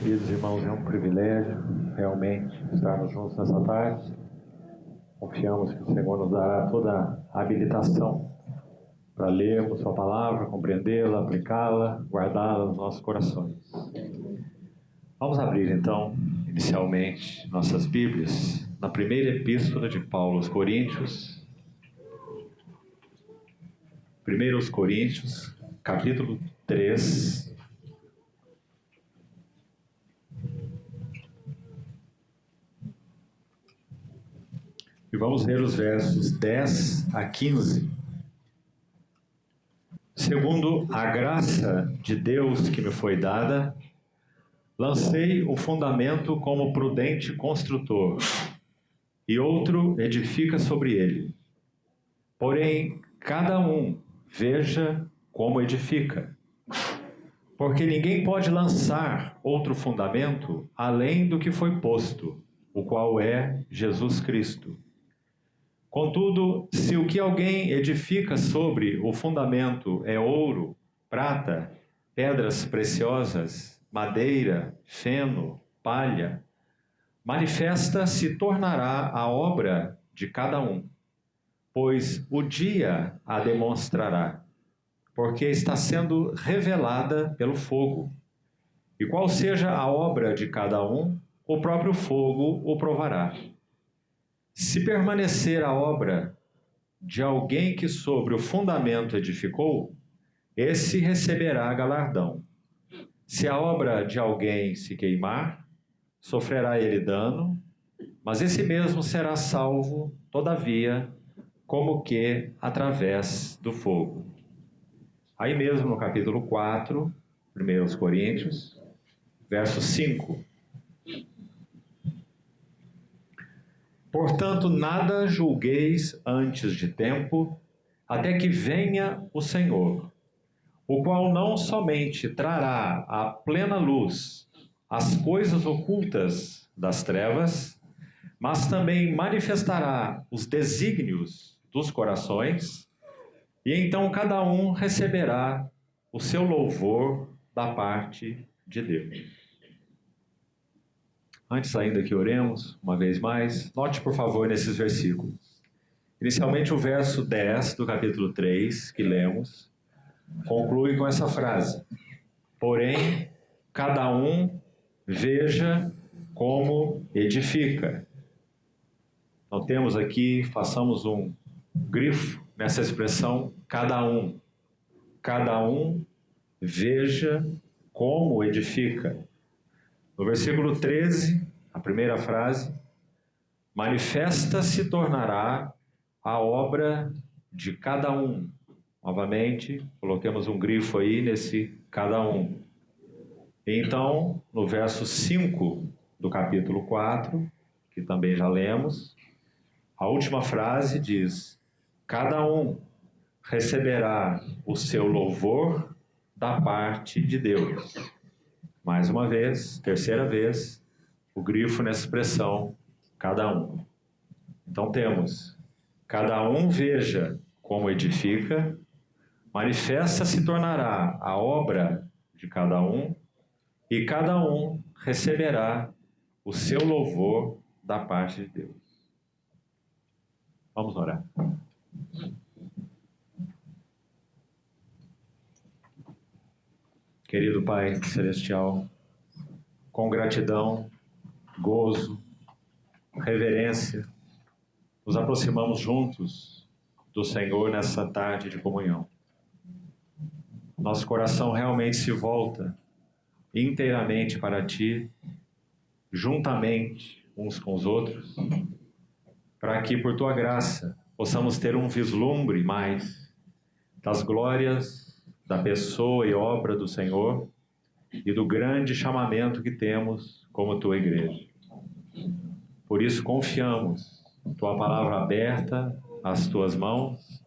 Queridos irmãos, é um privilégio realmente estarmos juntos nessa tarde. Confiamos que o Senhor nos dará toda a habilitação para lermos Sua palavra, compreendê-la, aplicá-la, guardá-la nos nossos corações. Vamos abrir então, inicialmente, nossas Bíblias na primeira epístola de Paulo aos Coríntios. 1 aos Coríntios, capítulo 3. E vamos ler os versos 10 a 15. Segundo a graça de Deus que me foi dada, lancei o fundamento como prudente construtor, e outro edifica sobre ele. Porém, cada um veja como edifica. Porque ninguém pode lançar outro fundamento além do que foi posto, o qual é Jesus Cristo. Contudo, se o que alguém edifica sobre o fundamento é ouro, prata, pedras preciosas, madeira, feno, palha, manifesta se tornará a obra de cada um, pois o dia a demonstrará, porque está sendo revelada pelo fogo. E qual seja a obra de cada um, o próprio fogo o provará. Se permanecer a obra de alguém que sobre o fundamento edificou, esse receberá galardão. Se a obra de alguém se queimar, sofrerá ele dano, mas esse mesmo será salvo, todavia, como que através do fogo. Aí mesmo no capítulo 4, 1 Coríntios, verso 5. Portanto, nada julgueis antes de tempo, até que venha o Senhor, o qual não somente trará à plena luz as coisas ocultas das trevas, mas também manifestará os desígnios dos corações, e então cada um receberá o seu louvor da parte de Deus. Antes ainda que oremos, uma vez mais, note por favor nesses versículos. Inicialmente o verso 10 do capítulo 3, que lemos, conclui com essa frase: porém, cada um veja como edifica. Então temos aqui, façamos um grifo nessa expressão, cada um. Cada um veja como edifica. No versículo 13, a primeira frase, manifesta se tornará a obra de cada um. Novamente, coloquemos um grifo aí nesse cada um. Então, no verso 5 do capítulo 4, que também já lemos, a última frase diz: cada um receberá o seu louvor da parte de Deus. Mais uma vez, terceira vez, o grifo nessa expressão, cada um. Então temos, cada um veja como edifica, manifesta se tornará a obra de cada um, e cada um receberá o seu louvor da parte de Deus. Vamos orar. Querido Pai Celestial, com gratidão, gozo, reverência, nos aproximamos juntos do Senhor nessa tarde de comunhão. Nosso coração realmente se volta inteiramente para Ti, juntamente uns com os outros, para que por Tua graça possamos ter um vislumbre mais das glórias da pessoa e obra do Senhor e do grande chamamento que temos como Tua igreja. Por isso confiamos Tua palavra aberta às Tuas mãos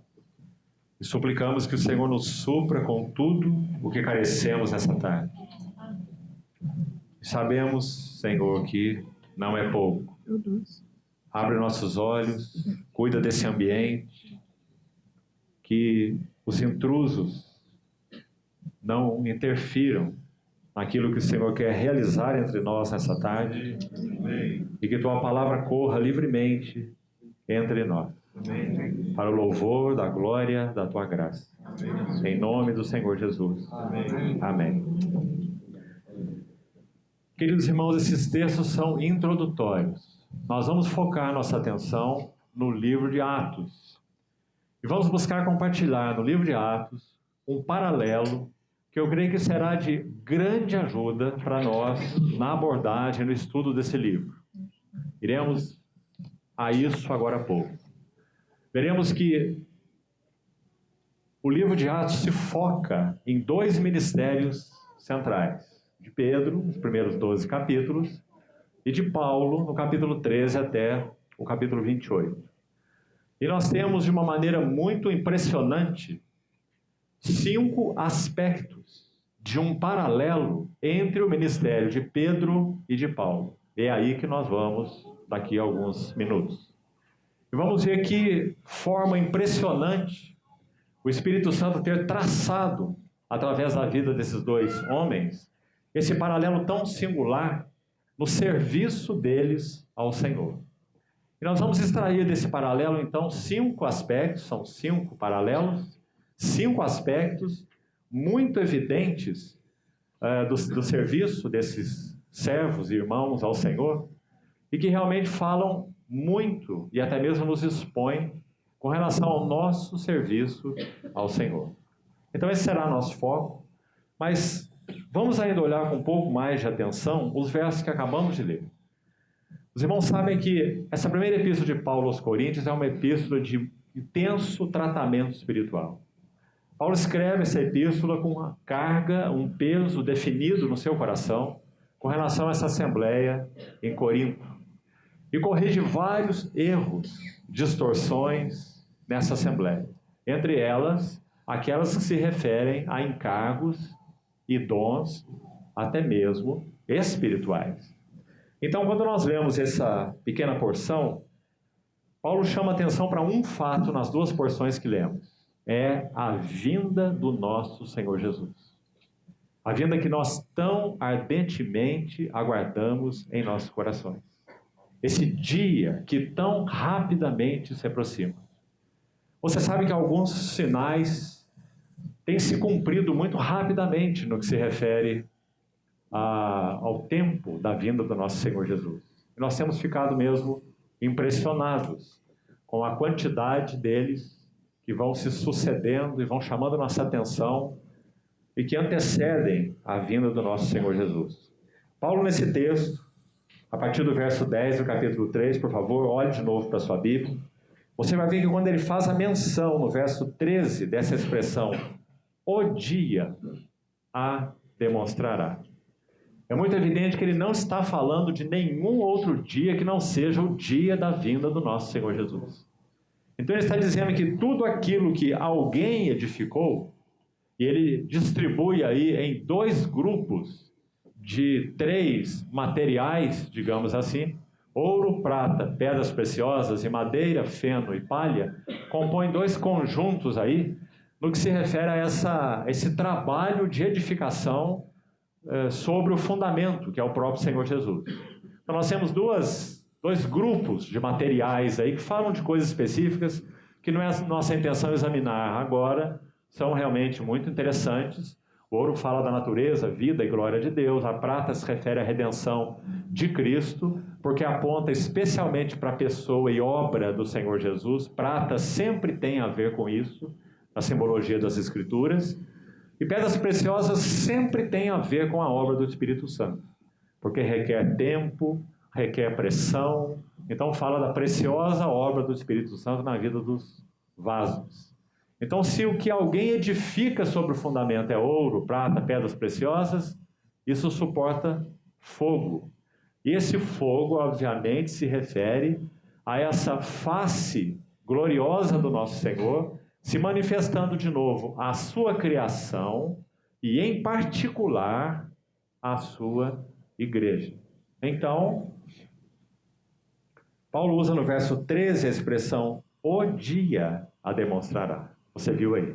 e suplicamos que o Senhor nos supra com tudo o que carecemos nessa tarde. Sabemos, Senhor, que não é pouco. Abre nossos olhos, cuida desse ambiente, que os intrusos não interfiram naquilo que o Senhor quer realizar entre nós nessa tarde. Amém. E que Tua palavra corra livremente entre nós. Amém. Para o louvor da glória da Tua graça. Amém. Em nome do Senhor Jesus. Amém. Amém. Queridos irmãos, esses textos são introdutórios. Nós vamos focar nossa atenção no livro de Atos. E vamos buscar compartilhar no livro de Atos um paralelo que eu creio que será de grande ajuda para nós na abordagem, no estudo desse livro. Iremos a isso agora há pouco. Veremos que o livro de Atos se foca em dois ministérios centrais. De Pedro, nos primeiros 12 capítulos, e de Paulo, no capítulo 13 até o capítulo 28. E nós temos, de uma maneira muito impressionante, 5 aspectos de um paralelo entre o ministério de Pedro e de Paulo. É aí que nós vamos daqui a alguns minutos. E vamos ver que forma impressionante o Espírito Santo ter traçado, através da vida desses dois homens, esse paralelo tão singular no serviço deles ao Senhor. E nós vamos extrair desse paralelo, então, 5 aspectos, são 5 paralelos, 5 aspectos muito evidentes do serviço desses servos e irmãos ao Senhor, e que realmente falam muito, e até mesmo nos expõem, com relação ao nosso serviço ao Senhor. Então esse será nosso foco, mas vamos ainda olhar com um pouco mais de atenção os versos que acabamos de ler. Os irmãos sabem que essa primeira epístola de Paulo aos Coríntios é uma epístola de intenso tratamento espiritual. Paulo escreve essa epístola com uma carga, um peso definido no seu coração com relação a essa assembleia em Corinto. E corrige vários erros, distorções nessa assembleia. Entre elas, aquelas que se referem a encargos e dons, até mesmo espirituais. Então, quando nós lemos essa pequena porção, Paulo chama atenção para um fato nas 2 porções que lemos. É a vinda do nosso Senhor Jesus. A vinda que nós tão ardentemente aguardamos em nossos corações. Esse dia que tão rapidamente se aproxima. Você sabe que alguns sinais têm se cumprido muito rapidamente no que se refere ao tempo da vinda do nosso Senhor Jesus. E nós temos ficado mesmo impressionados com a quantidade deles que vão se sucedendo e vão chamando nossa atenção e que antecedem a vinda do nosso Senhor Jesus. Paulo, nesse texto, a partir do verso 10 do capítulo 3, por favor, olhe de novo para a sua Bíblia. Você vai ver que quando ele faz a menção no verso 13 dessa expressão, o dia a demonstrará. É muito evidente que ele não está falando de nenhum outro dia que não seja o dia da vinda do nosso Senhor Jesus. Então ele está dizendo que tudo aquilo que alguém edificou, e ele distribui aí em 2 grupos de 3 materiais, digamos assim, ouro, prata, pedras preciosas e madeira, feno e palha, compõem 2 conjuntos aí, no que se refere a esse trabalho de edificação sobre o fundamento, que é o próprio Senhor Jesus. Então nós temos 2 grupos de materiais aí que falam de coisas específicas que não é a nossa intenção examinar agora, são realmente muito interessantes. O ouro fala da natureza, vida e glória de Deus. A prata se refere à redenção de Cristo, porque aponta especialmente para a pessoa e obra do Senhor Jesus. Prata sempre tem a ver com isso, na simbologia das Escrituras. E pedras preciosas sempre tem a ver com a obra do Espírito Santo, porque requer tempo, requer pressão. Então fala da preciosa obra do Espírito Santo na vida dos vasos. Então, se o que alguém edifica sobre o fundamento é ouro, prata, pedras preciosas, isso suporta fogo. E esse fogo, obviamente, se refere a essa face gloriosa do nosso Senhor, se manifestando de novo a sua criação e, em particular, a sua igreja. Então, Paulo usa no verso 13 a expressão o dia a demonstrará. Você viu aí?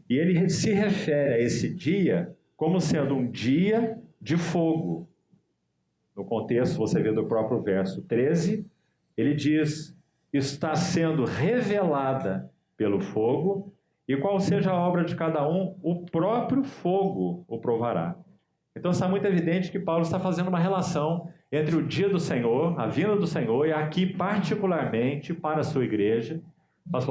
E ele se refere a esse dia como sendo um dia de fogo. No contexto, você vê do próprio verso 13, ele diz, está sendo revelada pelo fogo, e qual seja a obra de cada um, o próprio fogo o provará. Então está muito evidente que Paulo está fazendo uma relação entre o dia do Senhor, a vinda do Senhor, e aqui particularmente para a sua igreja. Nós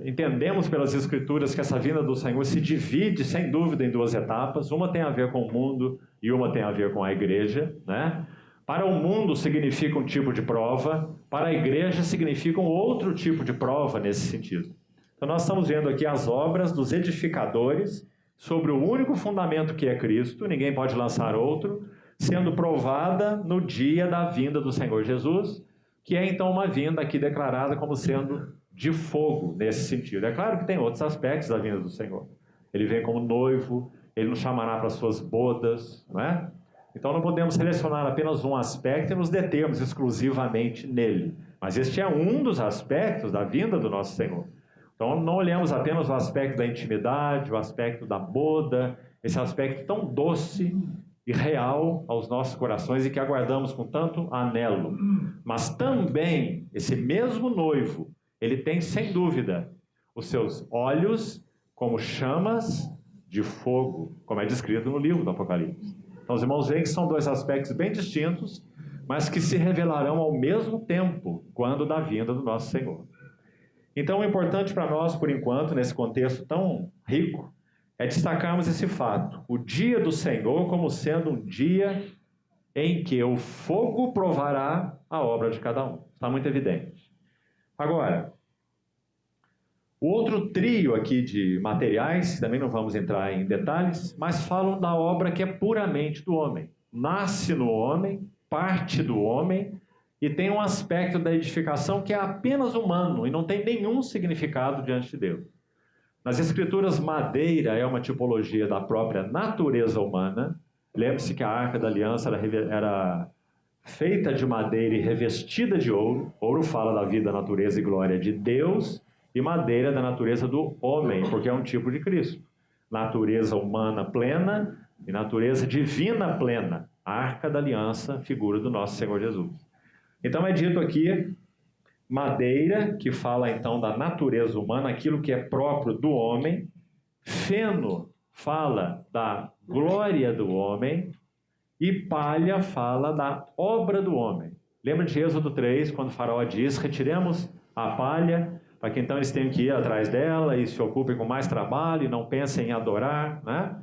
entendemos pelas Escrituras que essa vinda do Senhor se divide, sem dúvida, em duas etapas. Uma tem a ver com o mundo e uma tem a ver com a igreja, né? Para o mundo significa um tipo de prova, para a igreja significa um outro tipo de prova nesse sentido. Então nós estamos vendo aqui as obras dos edificadores sobre o único fundamento que é Cristo, ninguém pode lançar outro, sendo provada no dia da vinda do Senhor Jesus, que é então uma vinda aqui declarada como sendo de fogo nesse sentido. É claro que tem outros aspectos da vinda do Senhor. Ele vem como noivo, ele nos chamará para suas bodas, não é? Então não podemos selecionar apenas um aspecto e nos determos exclusivamente nele. Mas este é um dos aspectos da vinda do nosso Senhor. Então não olhamos apenas o aspecto da intimidade, o aspecto da boda, esse aspecto tão doce e real aos nossos corações e que aguardamos com tanto anelo. Mas também esse mesmo noivo, ele tem sem dúvida os seus olhos como chamas de fogo, como é descrito no livro do Apocalipse. Então os irmãos veem que são dois aspectos bem distintos, mas que se revelarão ao mesmo tempo quando da vinda do nosso Senhor. Então o importante para nós, por enquanto, nesse contexto tão rico, é destacarmos esse fato, o dia do Senhor como sendo um dia em que o fogo provará a obra de cada um. Está muito evidente. Agora, o outro trio aqui de materiais, também não vamos entrar em detalhes, mas falam da obra que é puramente do homem. Nasce no homem, parte do homem, e tem um aspecto da edificação que é apenas humano e não tem nenhum significado diante de Deus. Nas Escrituras, madeira é uma tipologia da própria natureza humana. Lembre-se que a Arca da Aliança era feita de madeira e revestida de ouro. Ouro fala da vida, natureza e glória de Deus, e madeira da natureza do homem, porque é um tipo de Cristo. Natureza humana plena e natureza divina plena. A Arca da Aliança, figura do nosso Senhor Jesus. Então é dito aqui, madeira, que fala então da natureza humana, aquilo que é próprio do homem. Feno fala da glória do homem. E palha fala da obra do homem. Lembra de Êxodo 3, quando o faraó diz, retiremos a palha, para que então eles tenham que ir atrás dela e se ocupem com mais trabalho e não pensem em adorar, né?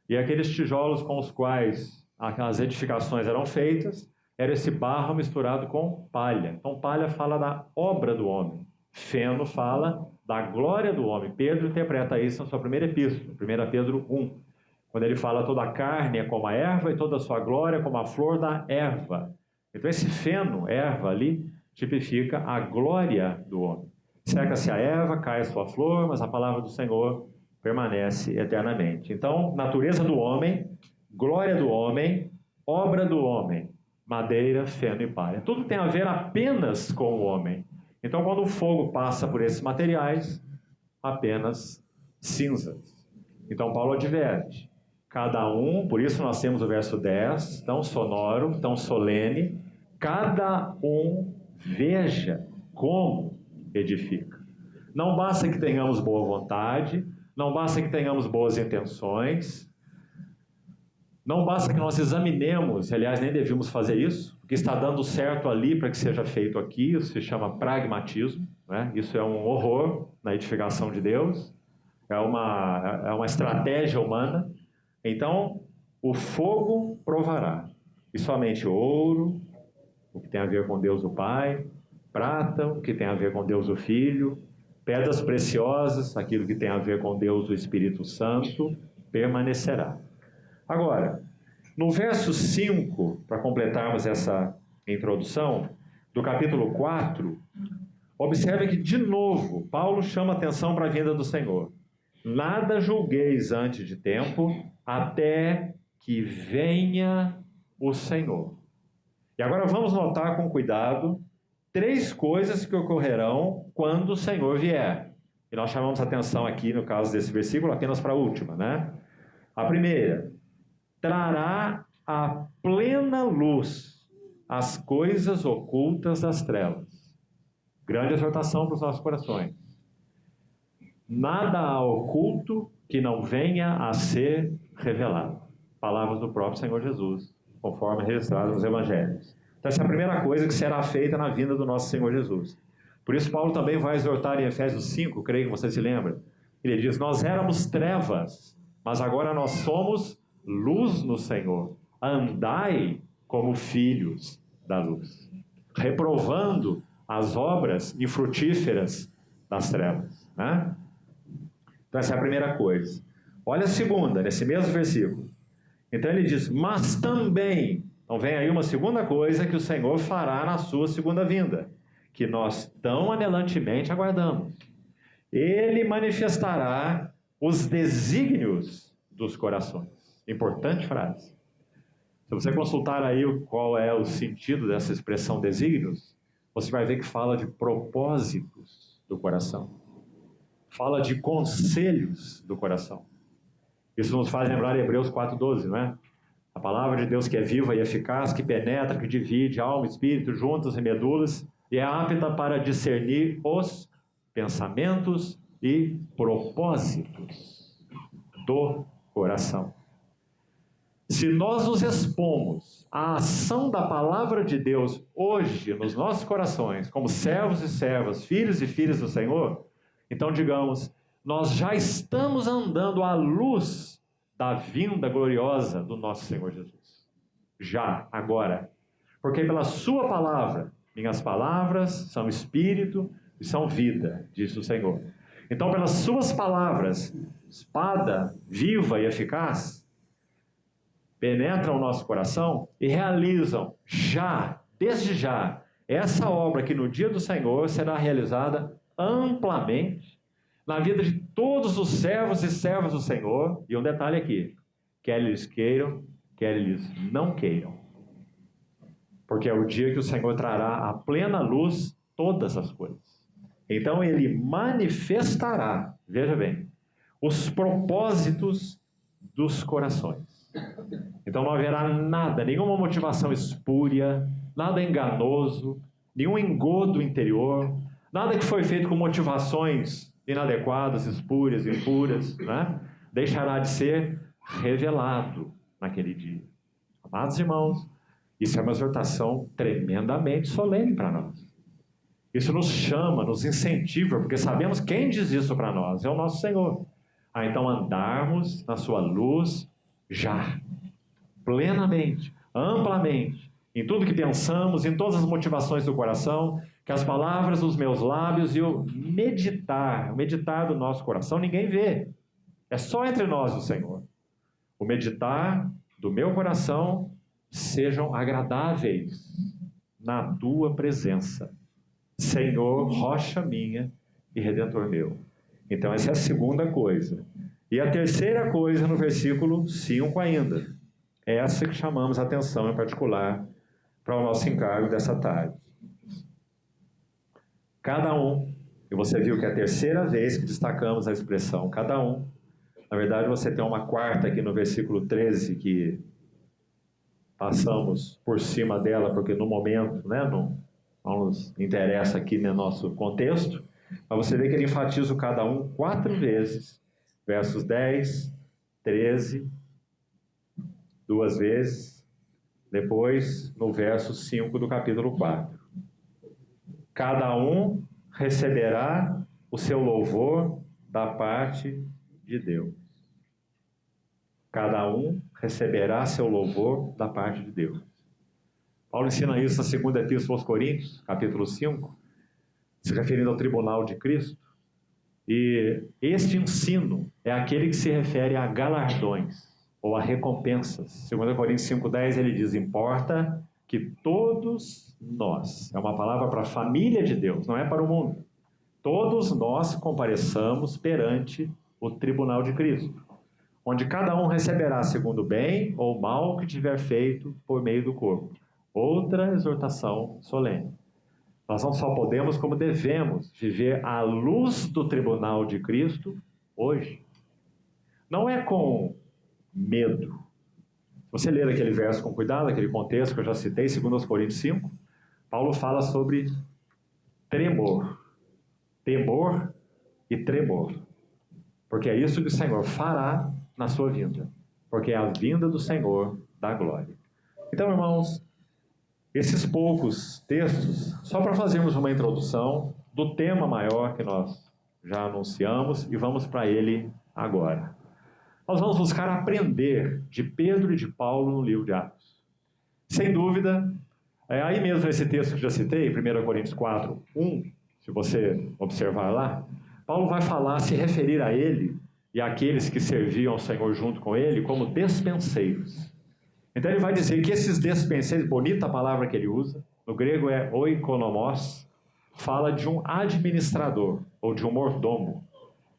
E aqueles tijolos com os quais as edificações eram feitas, era esse barro misturado com palha. Então palha fala da obra do homem. Feno fala da glória do homem. Pedro interpreta isso na sua primeira epístola, 1 Pedro 1. Quando ele fala toda a carne é como a erva e toda a sua glória como a flor da erva. Então esse feno, erva ali, tipifica a glória do homem. Seca-se a erva, cai a sua flor, mas a palavra do Senhor permanece eternamente. Então, natureza do homem, glória do homem, obra do homem. Madeira, feno e palha. Tudo tem a ver apenas com o homem. Então, quando o fogo passa por esses materiais, apenas cinzas. Então, Paulo adverte. Cada um, por isso nós temos o verso 10, tão sonoro, tão solene. Cada um veja como edifica. Não basta que tenhamos boa vontade, não basta que tenhamos boas intenções, não basta que nós examinemos, aliás, nem devíamos fazer isso, o que está dando certo ali para que seja feito aqui, isso se chama pragmatismo, né? Isso é um horror na edificação de Deus, é uma estratégia humana. Então, o fogo provará, e somente ouro, o que tem a ver com Deus o Pai, prata, o que tem a ver com Deus o Filho, pedras preciosas, aquilo que tem a ver com Deus o Espírito Santo, permanecerá. Agora, no verso 5, para completarmos essa introdução, do capítulo 4, observe que, de novo, Paulo chama atenção para a vinda do Senhor. Nada julgueis antes de tempo, até que venha o Senhor. E agora vamos notar com cuidado 3 coisas que ocorrerão quando o Senhor vier. E nós chamamos atenção aqui, no caso desse versículo, apenas para a última, né? A primeira, trará à plena luz as coisas ocultas das trevas. Grande exortação para os nossos corações. Nada há oculto que não venha a ser revelado. Palavras do próprio Senhor Jesus, conforme registrado nos Evangelhos. Então essa é a primeira coisa que será feita na vinda do nosso Senhor Jesus. Por isso Paulo também vai exortar em Efésios 5, creio que você se lembra. Ele diz, nós éramos trevas, mas agora nós somos luz no Senhor. Andai como filhos da luz, reprovando as obras infrutíferas das trevas, né? Então essa é a primeira coisa. Olha a segunda, nesse mesmo versículo. Então ele diz, mas também, então vem aí uma segunda coisa que o Senhor fará na sua segunda vinda, que nós tão anelantemente aguardamos. Ele manifestará os desígnios dos corações. Importante frase. Se você consultar aí qual é o sentido dessa expressão desígnios, você vai ver que fala de propósitos do coração. Fala de conselhos do coração. Isso nos faz lembrar Hebreus 4:12, não é? A palavra de Deus que é viva e eficaz, que penetra, que divide alma e espírito, juntas e medulas, e é apta para discernir os pensamentos e propósitos do coração. Se nós nos expomos à ação da palavra de Deus hoje nos nossos corações, como servos e servas, filhos e filhas do Senhor, então digamos, nós já estamos andando à luz da vinda gloriosa do nosso Senhor Jesus. Já, agora. Porque pela sua palavra, minhas palavras são espírito e são vida, disse o Senhor. Então pelas suas palavras, espada viva e eficaz, penetram o nosso coração e realizam já, desde já, essa obra que no dia do Senhor será realizada amplamente na vida de todos os servos e servas do Senhor. E um detalhe aqui, quer eles queiram, quer eles não queiram. Porque é o dia que o Senhor trará à plena luz todas as coisas. Então ele manifestará, veja bem, os propósitos dos corações. Então não haverá nada, nenhuma motivação espúria, nada enganoso, nenhum engodo interior, nada que foi feito com motivações inadequadas, espúrias, impuras, né? Deixará de ser revelado naquele dia. Amados irmãos, isso é uma exortação tremendamente solene para nós. Isso nos chama, nos incentiva, porque sabemos quem diz isso para nós, é o nosso Senhor. Então andarmos na sua luz já, plenamente, amplamente, em tudo que pensamos, em todas as motivações do coração, que as palavras dos meus lábios e o meditar do nosso coração, ninguém vê. É só entre nós o Senhor. O meditar do meu coração sejam agradáveis na tua presença, Senhor, rocha minha e redentor meu. Então essa é a segunda coisa. E a terceira coisa no versículo 5 ainda, é essa que chamamos a atenção em particular para o nosso encargo dessa tarde. Cada um, e você viu que é a terceira vez que destacamos a expressão cada um. Na verdade você tem uma quarta aqui no versículo 13 que passamos por cima dela porque no momento, né, não nos interessa aqui no nosso contexto, mas você vê que ele enfatiza o cada um 4 vezes, versos 10, 13, 2 vezes, depois no verso 5 do capítulo 4. Cada um receberá o seu louvor da parte de Deus. Cada um receberá seu louvor da parte de Deus. Paulo ensina isso na segunda epístola aos Coríntios, capítulo 5, se referindo ao tribunal de Cristo. E este ensino é aquele que se refere a galardões ou a recompensas. 2 Coríntios 5:10 ele diz, importa que todos nós, é uma palavra para a família de Deus, não é para o mundo, todos nós compareçamos perante o tribunal de Cristo, onde cada um receberá segundo o bem ou mal que tiver feito por meio do corpo. Outra exortação solene. Nós não só podemos, como devemos viver à luz do tribunal de Cristo hoje. Não é com medo. Se você ler aquele verso com cuidado, aquele contexto que eu já citei, 2 Coríntios 5, Paulo fala sobre tremor. Temor e tremor. Porque é isso que o Senhor fará na sua vinda. Porque é a vinda do Senhor da glória. Então, irmãos, esses poucos textos, só para fazermos uma introdução do tema maior que nós já anunciamos e vamos para ele agora. Nós vamos buscar aprender de Pedro e de Paulo no livro de Atos. Sem dúvida, aí mesmo esse texto que eu já citei, 1 Coríntios 4, 1, se você observar lá, Paulo vai falar, se referir a ele e àqueles que serviam ao Senhor junto com ele como despenseiros. Então ele vai dizer que esses despenseiros, bonita a palavra que ele usa, no grego é oikonomos, fala de um administrador ou de um mordomo.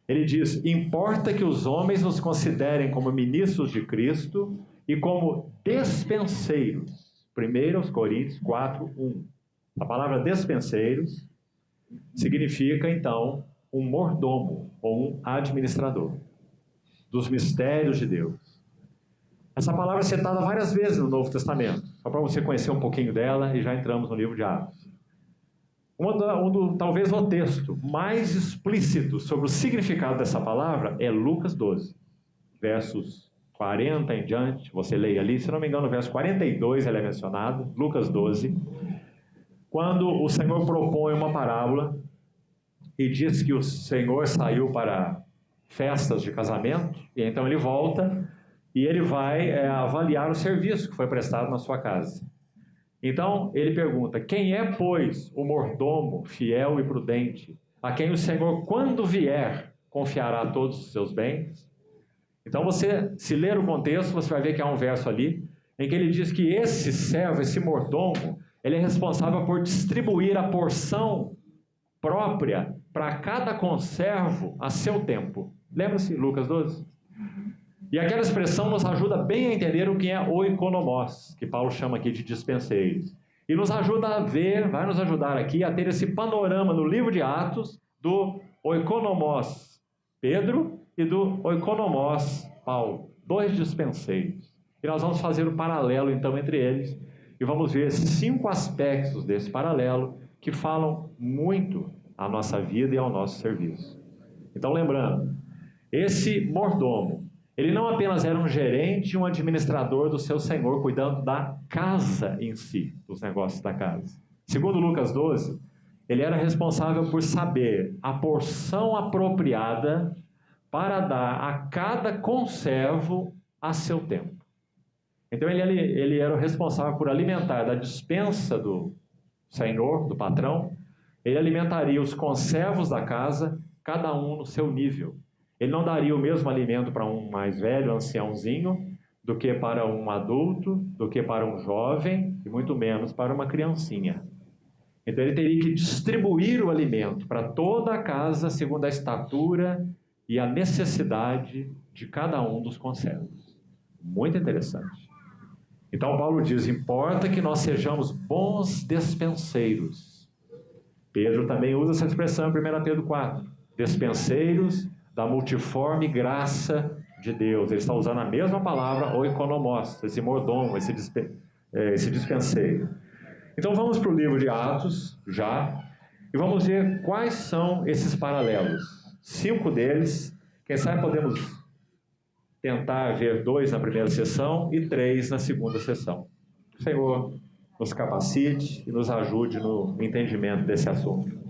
Ele diz, importa que os homens nos considerem como ministros de Cristo e como despenseiros. 1 Coríntios 4, 1. A palavra despenseiros significa, então, um mordomo ou um administrador dos mistérios de Deus. Essa palavra é citada várias vezes no Novo Testamento, só para você conhecer um pouquinho dela e já entramos no livro de Atos. Talvez o texto mais explícito sobre o significado dessa palavra é Lucas 12, versos 40 em diante, você leia ali, se não me engano, no verso 42 ele é mencionado, Lucas 12, quando o Senhor propõe uma parábola e diz que o Senhor saiu para festas de casamento, e então ele volta e ele vai avaliar o serviço que foi prestado na sua casa. Então, ele pergunta, quem é, pois, o mordomo fiel e prudente, a quem o Senhor, quando vier, confiará todos os seus bens? Então, você, se ler o contexto, você vai ver que há um verso ali, em que ele diz que esse servo, esse mordomo, ele é responsável por distribuir a porção própria para cada conservo a seu tempo. Lembra-se, Lucas 12? E aquela expressão nos ajuda bem a entender o que é oikonomos, que Paulo chama aqui de dispenseiros. E nos ajuda a ver, vai nos ajudar aqui a ter esse panorama no livro de Atos do oikonomos Pedro e do oikonomos Paulo, dois dispenseiros. E nós vamos fazer o paralelo então entre eles e vamos ver 5 aspectos desse paralelo que falam muito à nossa vida e ao nosso serviço. Então lembrando, esse mordomo, ele não apenas era um gerente e um administrador do seu senhor, cuidando da casa em si, dos negócios da casa. Segundo Lucas 12, ele era responsável por saber a porção apropriada para dar a cada conservo a seu tempo. Então ele era o responsável por alimentar da despensa do senhor, do patrão, ele alimentaria os conservos da casa, cada um no seu nível. Ele não daria o mesmo alimento para um mais velho, anciãozinho, do que para um adulto, do que para um jovem, e muito menos para uma criancinha. Então ele teria que distribuir o alimento para toda a casa, segundo a estatura e a necessidade de cada um dos conservos. Muito interessante. Então Paulo diz, importa que nós sejamos bons despenseiros. Pedro também usa essa expressão em 1 Pedro 4. Despenseiros da multiforme graça de Deus. Ele está usando a mesma palavra, oikonomos, esse mordomo, esse dispenseiro. Então vamos para o livro de Atos, já, e vamos ver quais são esses paralelos. 5 deles, quem sabe podemos tentar ver 2 na primeira sessão e 3 na segunda sessão. O Senhor nos capacite e nos ajude no entendimento desse assunto.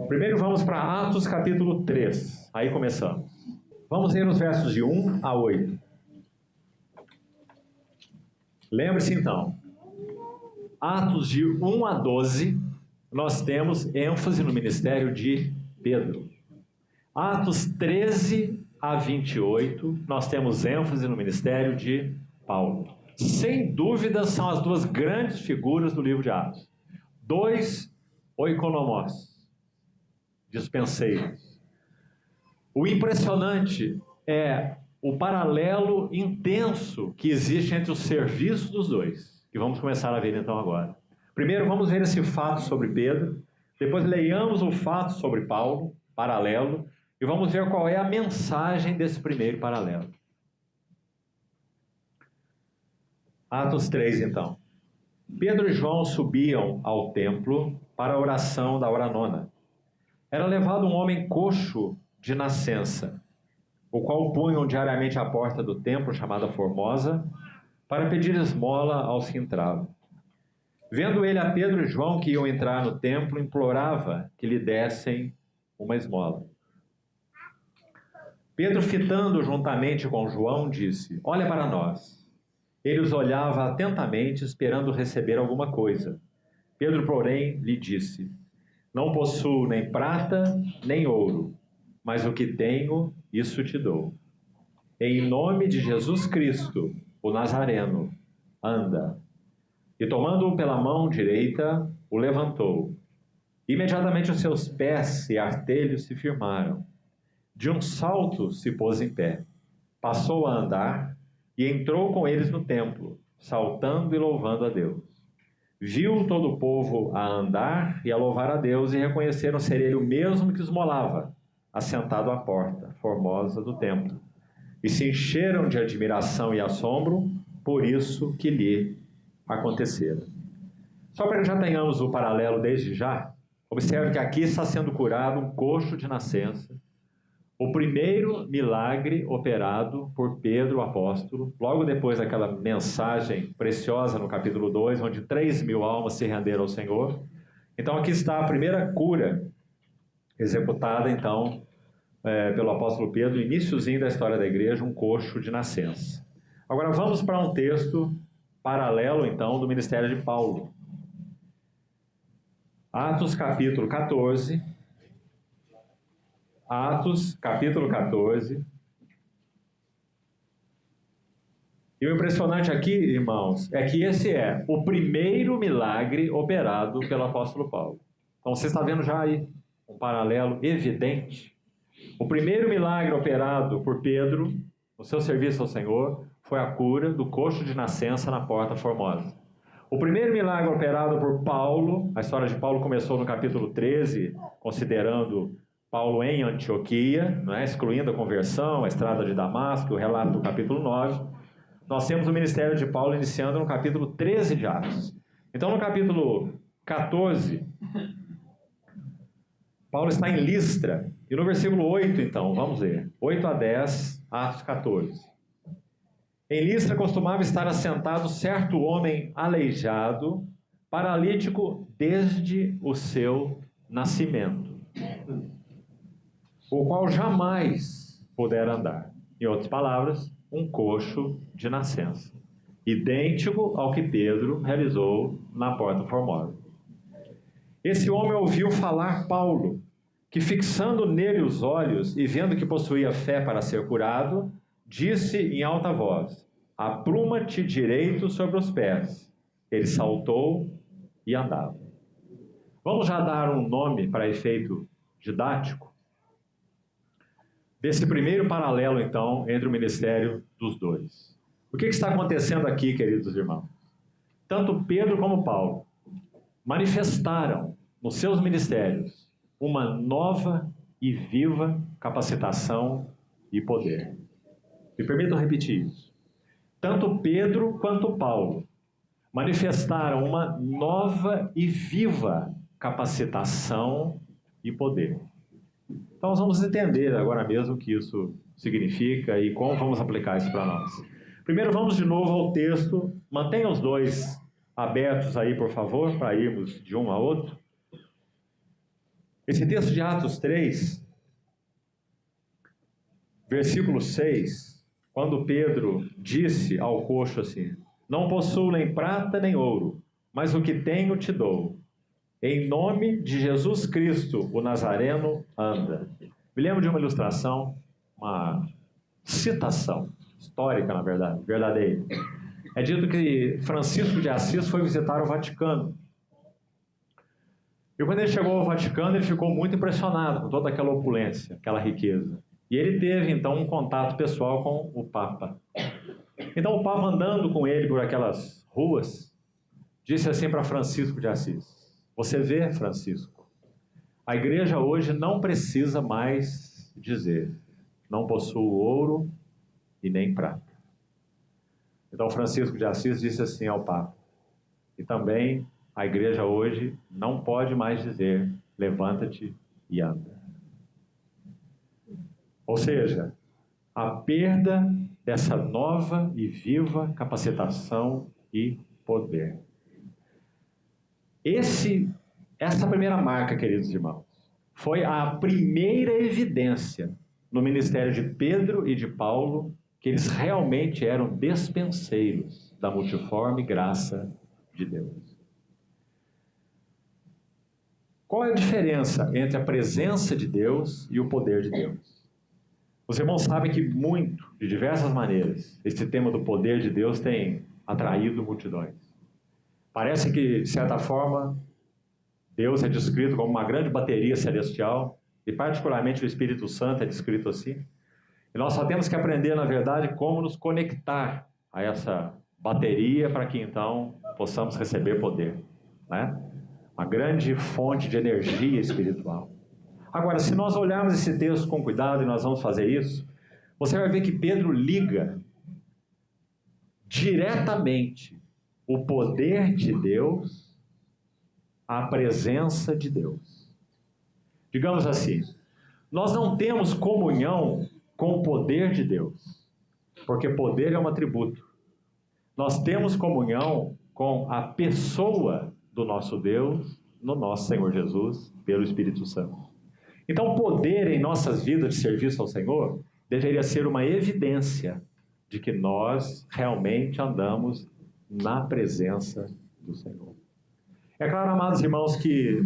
Primeiro vamos para Atos capítulo 3, aí começamos. Vamos ler os versos de 1 a 8. Lembre-se então, Atos de 1 a 12, nós temos ênfase no ministério de Pedro. Atos 13 a 28, nós temos ênfase no ministério de Paulo. Sem dúvida, são as 2 grandes figuras do livro de Atos. 2 oikonomos, dispenseiros. O impressionante é o paralelo intenso que existe entre os serviços dos 2, que vamos começar a ver então agora. Primeiro vamos ver esse fato sobre Pedro, depois leiamos o fato sobre Paulo, paralelo, e vamos ver qual é a mensagem desse primeiro paralelo. Atos 3, então. Pedro e João subiam ao templo para a oração da hora nona. Era levado um homem coxo de nascença, o qual punham diariamente à porta do templo, chamada Formosa, para pedir esmola aos que entravam. Vendo ele a Pedro e João que iam entrar no templo, implorava que lhe dessem uma esmola. Pedro, fitando juntamente com João, disse: olha para nós. Ele os olhava atentamente, esperando receber alguma coisa. Pedro, porém, lhe disse: não possuo nem prata, nem ouro, mas o que tenho, isso te dou. Em nome de Jesus Cristo, o Nazareno, anda. E tomando-o pela mão direita, o levantou. Imediatamente os seus pés e artelhos se firmaram. De um salto se pôs em pé. Passou a andar e entrou com eles no templo, saltando e louvando a Deus. Viu todo o povo a andar e a louvar a Deus, e reconheceram ser ele o mesmo que os molava, assentado à porta formosa do templo. E se encheram de admiração e assombro por isso que lhe acontecera. Só para que já tenhamos o paralelo desde já, observe que aqui está sendo curado um coxo de nascença, o primeiro milagre operado por Pedro, o apóstolo, logo depois daquela mensagem preciosa no capítulo 2, onde 3.000 almas se renderam ao Senhor. Então aqui está a primeira cura executada, então, pelo apóstolo Pedro, iniciozinho da história da igreja, um coxo de nascença. Agora vamos para um texto paralelo, então, do ministério de Paulo. Atos capítulo 14. Atos capítulo 14. E o impressionante aqui, irmãos, é que esse é o primeiro milagre operado pelo apóstolo Paulo. Então você está vendo já aí um paralelo evidente. O primeiro milagre operado por Pedro, no seu serviço ao Senhor, foi a cura do coxo de nascença na porta formosa. O primeiro milagre operado por Paulo, a história de Paulo começou no capítulo 13, considerando Paulo em Antioquia, não é? Excluindo a conversão, a estrada de Damasco, o relato do capítulo 9. Nós temos o ministério de Paulo iniciando no capítulo 13 de Atos. Então, no capítulo 14, Paulo está em Listra. E no versículo 8, então, vamos ler. 8 a 10, Atos 14. Em Listra costumava estar assentado certo homem aleijado, paralítico desde o seu nascimento, o qual jamais pudera andar. Em outras palavras, um coxo de nascença, idêntico ao que Pedro realizou na porta formosa. Esse homem ouviu falar Paulo, que fixando nele os olhos e vendo que possuía fé para ser curado, disse em alta voz: apruma-te direito sobre os pés. Ele saltou e andava. Vamos já dar um nome para efeito didático desse primeiro paralelo, então, entre o ministério dos dois. O que está acontecendo aqui, queridos irmãos? Tanto Pedro como Paulo manifestaram nos seus ministérios uma nova e viva capacitação e poder. Me permitam repetir isso. Tanto Pedro quanto Paulo manifestaram uma nova e viva capacitação e poder. Então nós vamos entender agora mesmo o que isso significa e como vamos aplicar isso para nós. Primeiro vamos de novo ao texto. Mantenha os dois abertos aí, por favor, para irmos de um a outro. Esse texto de Atos 3, versículo 6, quando Pedro disse ao coxo assim: não possuo nem prata nem ouro, mas o que tenho te dou. Em nome de Jesus Cristo, o Nazareno, anda. Me lembro de uma ilustração, uma citação histórica, na verdade, verdadeira. É dito que Francisco de Assis foi visitar o Vaticano. E quando ele chegou ao Vaticano, ele ficou muito impressionado com toda aquela opulência, aquela riqueza. E ele teve, então, um contato pessoal com o Papa. Então, o Papa, andando com ele por aquelas ruas, disse assim para Francisco de Assis: você vê, Francisco, a igreja hoje não precisa mais dizer: não possuo ouro e nem prata. Então Francisco de Assis disse assim ao Papa, e também a igreja hoje não pode mais dizer, levanta-te e anda. Ou seja, a perda dessa nova e viva capacitação e poder. Essa primeira marca, queridos irmãos, foi a primeira evidência no ministério de Pedro e de Paulo que eles realmente eram despenseiros da multiforme graça de Deus. Qual é a diferença entre a presença de Deus e o poder de Deus? Os irmãos sabem que muito, de diversas maneiras, esse tema do poder de Deus tem atraído multidões. Parece que, de certa forma, Deus é descrito como uma grande bateria celestial, e particularmente o Espírito Santo é descrito assim. E nós só temos que aprender, na verdade, como nos conectar a essa bateria para que então possamos receber poder, né? Uma grande fonte de energia espiritual. Agora, se nós olharmos esse texto com cuidado, e nós vamos fazer isso, você vai ver que Pedro liga diretamente o poder de Deus à presença de Deus. Digamos assim, nós não temos comunhão com o poder de Deus, porque poder é um atributo. Nós temos comunhão com a pessoa do nosso Deus, no nosso Senhor Jesus, pelo Espírito Santo. Então, o poder em nossas vidas de serviço ao Senhor deveria ser uma evidência de que nós realmente andamos na presença do Senhor. É claro, amados irmãos, que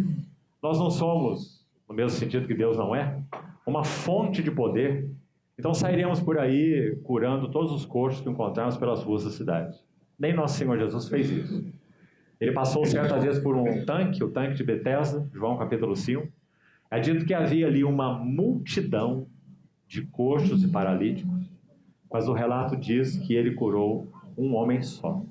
nós não somos, no mesmo sentido que Deus não é, uma fonte de poder. Então sairemos por aí curando todos os coxos que encontrarmos pelas ruas da cidade. Nem nosso Senhor Jesus fez isso. Ele passou certa vez por um tanque, o tanque de Betesda, João capítulo 5. É dito que havia ali uma multidão de coxos e paralíticos, mas o relato diz que ele curou um homem só.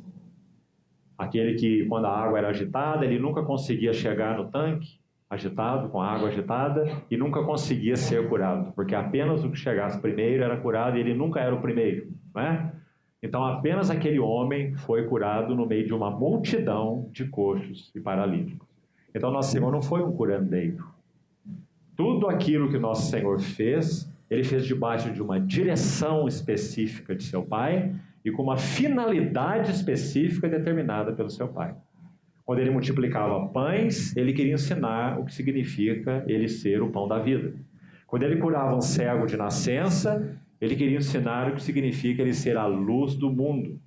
Aquele que, quando a água era agitada, ele nunca conseguia chegar no tanque agitado, com a água agitada, e nunca conseguia ser curado, porque apenas o que chegasse primeiro era curado e ele nunca era o primeiro, não é? Então apenas aquele homem foi curado no meio de uma multidão de coxos e paralíticos. Então nosso Senhor não foi um curandeiro. Tudo aquilo que nosso Senhor fez, ele fez debaixo de uma direção específica de seu Pai e com uma finalidade específica determinada pelo seu Pai. Quando ele multiplicava pães, ele queria ensinar o que significa ele ser o pão da vida. Quando ele curava um cego de nascença, ele queria ensinar o que significa ele ser a luz do mundo.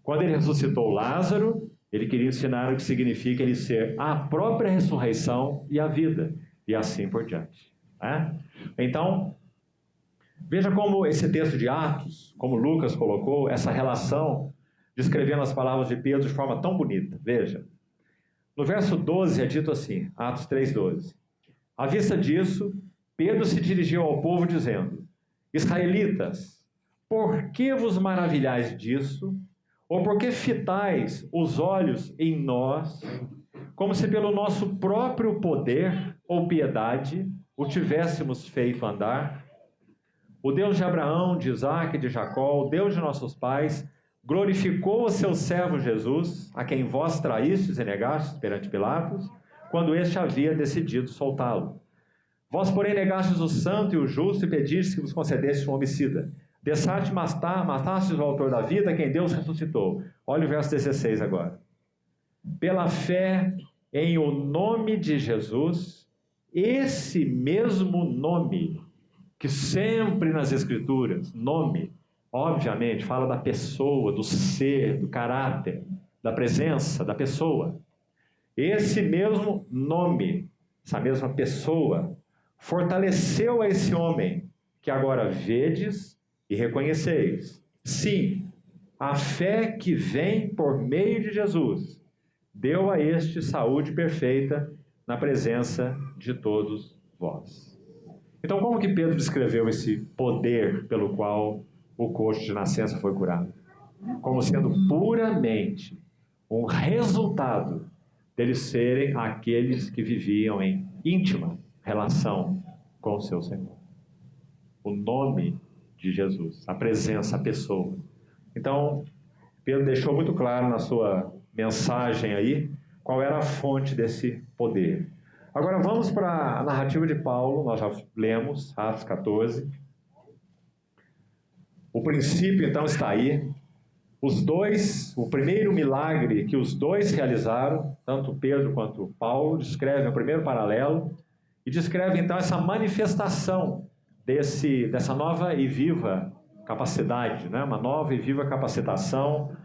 Quando ele ressuscitou Lázaro, ele queria ensinar o que significa ele ser a própria ressurreição e a vida, e assim por diante. Né? Então, veja como esse texto de Atos, como Lucas colocou, essa relação, descrevendo as palavras de Pedro de forma tão bonita. Veja. No verso 12 é dito assim, Atos 3,12. À vista disso, Pedro se dirigiu ao povo dizendo, Israelitas, por que vos maravilhais disso? Ou por que fitais os olhos em nós, como se pelo nosso próprio poder ou piedade o tivéssemos feito andar? O Deus de Abraão, de Isaque e de Jacó, o Deus de nossos pais, glorificou o seu servo Jesus, a quem vós traístes e negastes perante Pilatos, quando este havia decidido soltá-lo. Vós, porém, negastes o santo e o justo e pedistes que vos concedesse um homicida. Deixaste matastes o autor da vida, a quem Deus ressuscitou. Olha o verso 16 agora. Pela fé em o nome de Jesus, esse mesmo nome, que sempre nas Escrituras, nome, obviamente, fala da pessoa, do ser, do caráter, da presença da pessoa. Esse mesmo nome, essa mesma pessoa, fortaleceu a esse homem, que agora vedes e reconheceis. Sim, a fé que vem por meio de Jesus deu a este saúde perfeita na presença de todos vós. Então, como que Pedro descreveu esse poder pelo qual o coxo de nascença foi curado? Como sendo puramente um resultado deles serem aqueles que viviam em íntima relação com o seu Senhor. O nome de Jesus, a presença, a pessoa. Então, Pedro deixou muito claro na sua mensagem aí qual era a fonte desse poder. Agora vamos para a narrativa de Paulo, nós já lemos, Atos 14. O princípio então está aí. O primeiro milagre que os dois realizaram, tanto Pedro quanto Paulo, descrevem o primeiro paralelo e descreve então essa manifestação dessa nova e viva capacidade, né? Uma nova e viva capacitação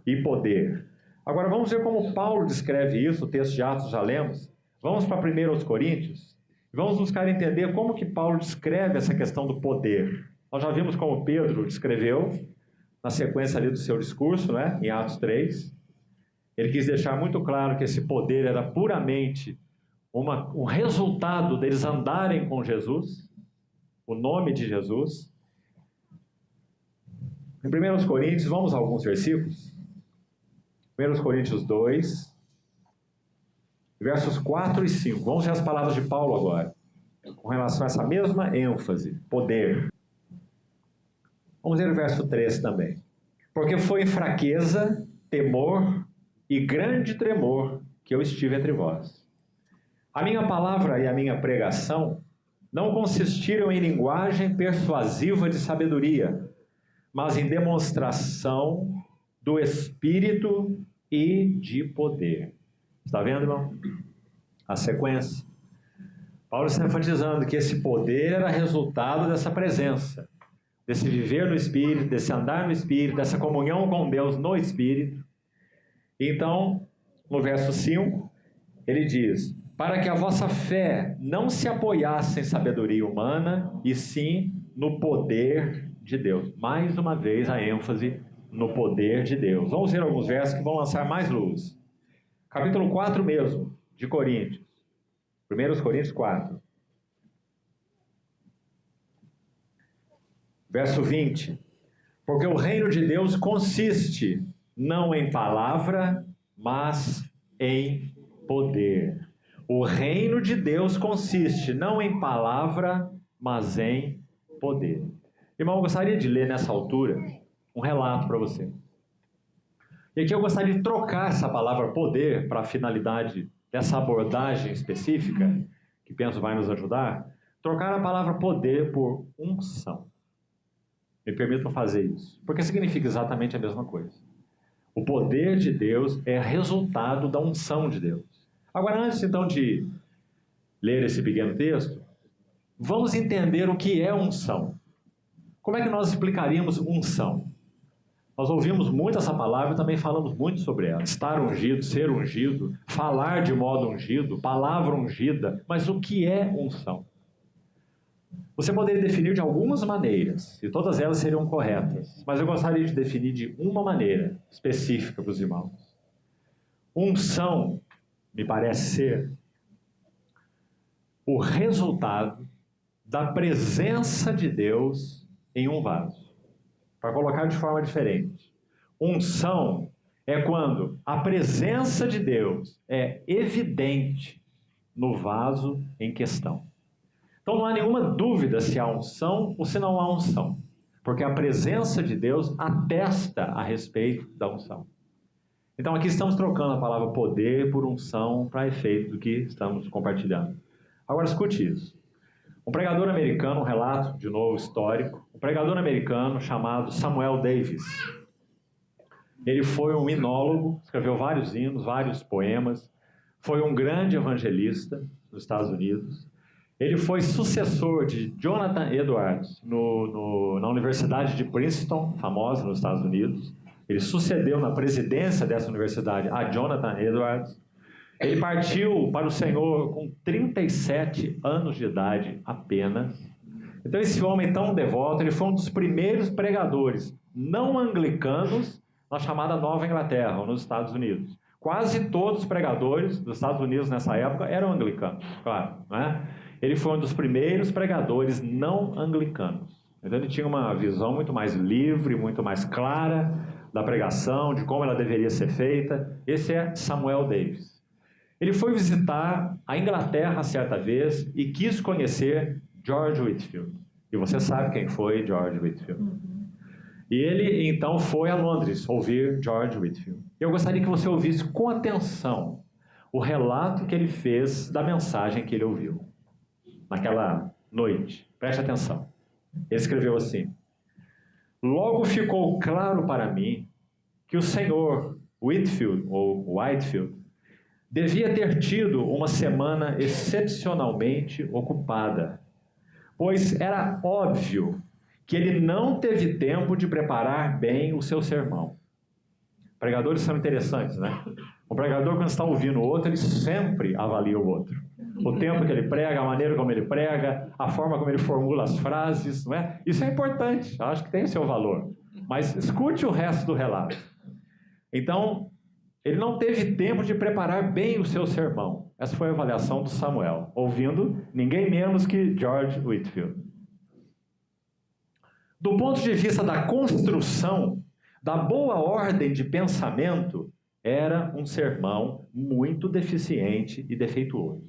e poder. Agora vamos ver como Paulo descreve isso, o texto de Atos já lemos. Vamos para 1 Coríntios e vamos buscar entender como que Paulo descreve essa questão do poder. Nós já vimos como Pedro descreveu na sequência ali do seu discurso, né? Em Atos 3. Ele quis deixar muito claro que esse poder era puramente um resultado deles andarem com Jesus, o nome de Jesus. Em 1 Coríntios, vamos a alguns versículos. 1 Coríntios 2, versos 4 e 5. Vamos ver as palavras de Paulo agora, com relação a essa mesma ênfase, poder. Vamos ver o verso 3 também. Porque foi em fraqueza, temor e grande tremor que eu estive entre vós. A minha palavra e a minha pregação não consistiram em linguagem persuasiva de sabedoria, mas em demonstração do Espírito e de poder. Está vendo, irmão? A sequência. Paulo está enfatizando que esse poder era resultado dessa presença, desse viver no Espírito, desse andar no Espírito, dessa comunhão com Deus no Espírito. Então, no verso 5, ele diz: para que a vossa fé não se apoiasse em sabedoria humana, e sim no poder de Deus. Mais uma vez a ênfase no poder de Deus. Vamos ver alguns versos que vão lançar mais luz. Capítulo 4 mesmo, de Coríntios. 1 Coríntios 4. Verso 20. Porque o reino de Deus consiste não em palavra, mas em poder. O reino de Deus consiste não em palavra, mas em poder. Irmão, eu gostaria de ler nessa altura um relato para você. E aqui eu gostaria de trocar essa palavra poder para a finalidade dessa abordagem específica, que penso vai nos ajudar, trocar a palavra poder por unção. Me permitam fazer isso, porque significa exatamente a mesma coisa. O poder de Deus é resultado da unção de Deus. Agora, antes então de ler esse pequeno texto, vamos entender o que é unção. Como é que nós explicaríamos unção? Nós ouvimos muito essa palavra e também falamos muito sobre ela. Estar ungido, ser ungido, falar de modo ungido, palavra ungida. Mas o que é unção? Você poderia definir de algumas maneiras, e todas elas seriam corretas. Mas eu gostaria de definir de uma maneira específica para os irmãos. Unção me parece ser o resultado da presença de Deus em um vaso. Para colocar de forma diferente, unção é quando a presença de Deus é evidente no vaso em questão. Então não há nenhuma dúvida se há unção ou se não há unção, porque a presença de Deus atesta a respeito da unção. Então aqui estamos trocando a palavra poder por unção para efeito do que estamos compartilhando. Agora escute isso. Um pregador americano, um relato de novo histórico, um pregador americano chamado Samuel Davis. Ele foi um hinólogo, escreveu vários hinos, vários poemas, foi um grande evangelista nos Estados Unidos. Ele foi sucessor de Jonathan Edwards na Universidade de Princeton, famosa nos Estados Unidos. Ele sucedeu na presidência dessa universidade a Jonathan Edwards. Ele partiu para o Senhor com 37 anos de idade apenas. Então esse homem tão devoto, ele foi um dos primeiros pregadores não anglicanos na chamada Nova Inglaterra, ou nos Estados Unidos. Quase todos os pregadores dos Estados Unidos nessa época eram anglicanos, claro, né? Ele foi um dos primeiros pregadores não anglicanos. Então ele tinha uma visão muito mais livre, muito mais clara da pregação, de como ela deveria ser feita. Esse é Samuel Davis. Ele foi visitar a Inglaterra certa vez e quis conhecer George Whitefield. E você sabe quem foi George Whitefield. E ele, então, foi a Londres ouvir George Whitefield. Eu gostaria que você ouvisse com atenção o relato que ele fez da mensagem que ele ouviu naquela noite. Preste atenção. Ele escreveu assim: logo ficou claro para mim que o senhor Whitefield, ou Whitefield, devia ter tido uma semana excepcionalmente ocupada, pois era óbvio que ele não teve tempo de preparar bem o seu sermão. Pregadores são interessantes, né? O pregador, quando está ouvindo o outro, ele sempre avalia o outro. O tempo que ele prega, a maneira como ele prega, a forma como ele formula as frases, não é? Isso é importante, eu acho que tem o seu valor. Mas escute o resto do relato. Então, ele não teve tempo de preparar bem o seu sermão. Essa foi a avaliação do Samuel, ouvindo ninguém menos que George Whitefield. Do ponto de vista da construção, da boa ordem de pensamento, era um sermão muito deficiente e defeituoso.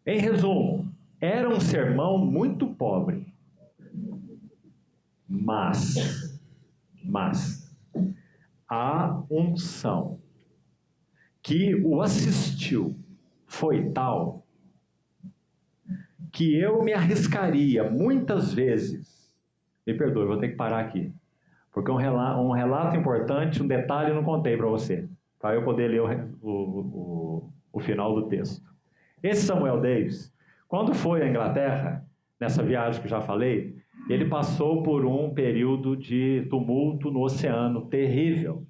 Em resumo, era um sermão muito pobre. Mas a unção que o assistiu foi tal que eu me arriscaria muitas vezes. Me perdoe, vou ter que parar aqui, porque um relato importante, um detalhe eu não contei para você, para eu poder ler o final do texto. Esse Samuel Davis, quando foi à Inglaterra, nessa viagem que já falei, ele passou por um período de tumulto no oceano terrível.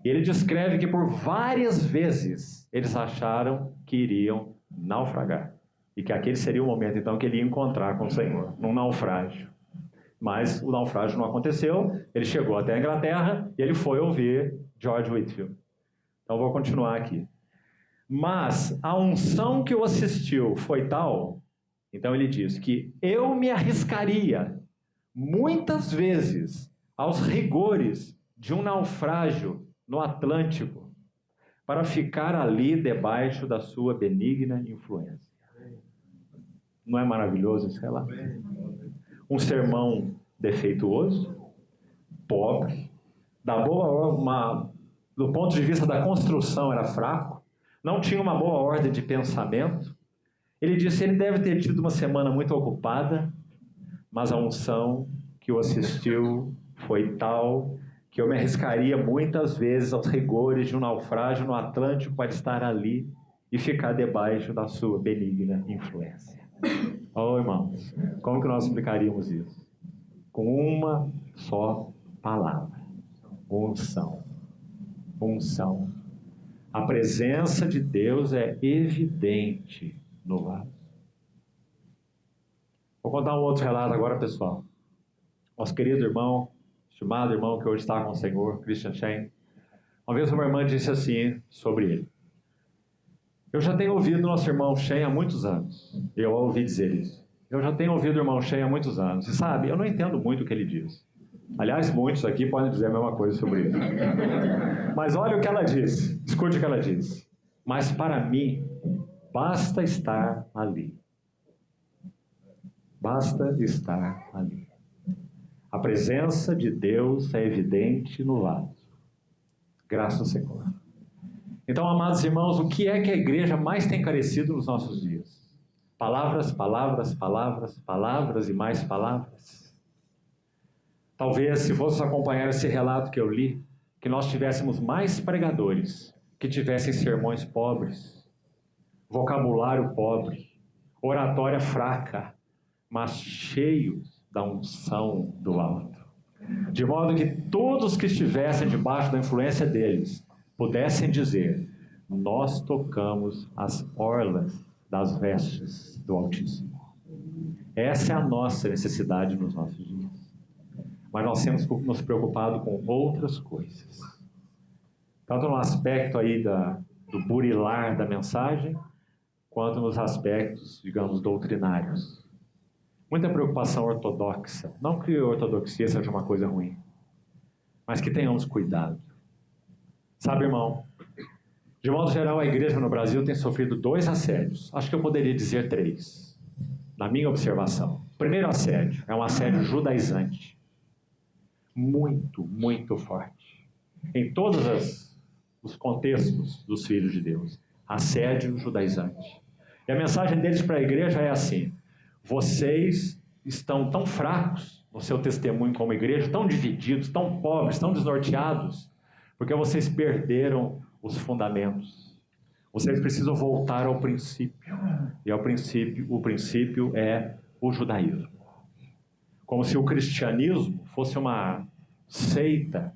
E ele descreve que por várias vezes eles acharam que iriam naufragar. E que aquele seria o momento, então, que ele ia encontrar com o Senhor, num naufrágio. Mas o naufrágio não aconteceu, ele chegou até a Inglaterra e ele foi ouvir George Whitefield. Então, vou continuar aqui. Mas a unção que o assistiu foi tal, então ele diz que eu me arriscaria muitas vezes aos rigores de um naufrágio no Atlântico para ficar ali debaixo da sua benigna influência. Não é maravilhoso esse relato? Um sermão defeituoso, pobre, do ponto de vista da construção era fraco, não tinha uma boa ordem de pensamento. Ele disse que ele deve ter tido uma semana muito ocupada, mas a unção que o assistiu foi tal que eu me arriscaria muitas vezes aos rigores de um naufrágio no Atlântico para estar ali e ficar debaixo da sua benigna influência. Oh, irmãos, como que nós explicaríamos isso? Com uma só palavra: unção. Unção. A presença de Deus é evidente no vaso. Vou contar um outro relato agora, pessoal. Nosso querido irmão, estimado irmão que hoje está com o Senhor, Christian Shane, uma vez uma irmã disse assim sobre ele: eu já tenho ouvido nosso irmão Shane há muitos anos. Eu ouvi dizer isso. Eu já tenho ouvido o irmão Shane há muitos anos. E sabe, eu não entendo muito o que ele diz. Aliás, muitos aqui podem dizer a mesma coisa sobre isso. Mas olha o que ela disse. Escute o que ela disse. Mas para mim, basta estar ali. Basta estar ali. A presença de Deus é evidente no vaso. Graças ao Senhor. Então, amados irmãos, o que é que a igreja mais tem carecido nos nossos dias? Palavras, palavras, palavras, palavras e mais palavras. Talvez, se fosse acompanhar esse relato que eu li, que nós tivéssemos mais pregadores, que tivessem sermões pobres, vocabulário pobre, oratória fraca, mas cheios da unção do alto. De modo que todos que estivessem debaixo da influência deles pudessem dizer: nós tocamos as orlas das vestes do Altíssimo. Essa é a nossa necessidade nos nossos dias. Mas nós temos nos preocupado com outras coisas. Tanto no aspecto aí do burilar da mensagem, quanto nos aspectos, digamos, doutrinários. Muita preocupação ortodoxa. Não que a ortodoxia seja uma coisa ruim, mas que tenhamos cuidado. Sabe, irmão, de modo geral, a igreja no Brasil tem sofrido 2 assédios. Acho que eu poderia dizer 3, na minha observação. Primeiro assédio, é um assédio judaizante. Muito, muito forte. Em todos os contextos dos filhos de Deus. Assédio judaizante. E a mensagem deles para a igreja é assim: vocês estão tão fracos no seu testemunho como igreja, tão divididos, tão pobres, tão desnorteados, porque vocês perderam os fundamentos. Vocês precisam voltar ao princípio. E o princípio é o judaísmo. Como se o cristianismo fosse uma seita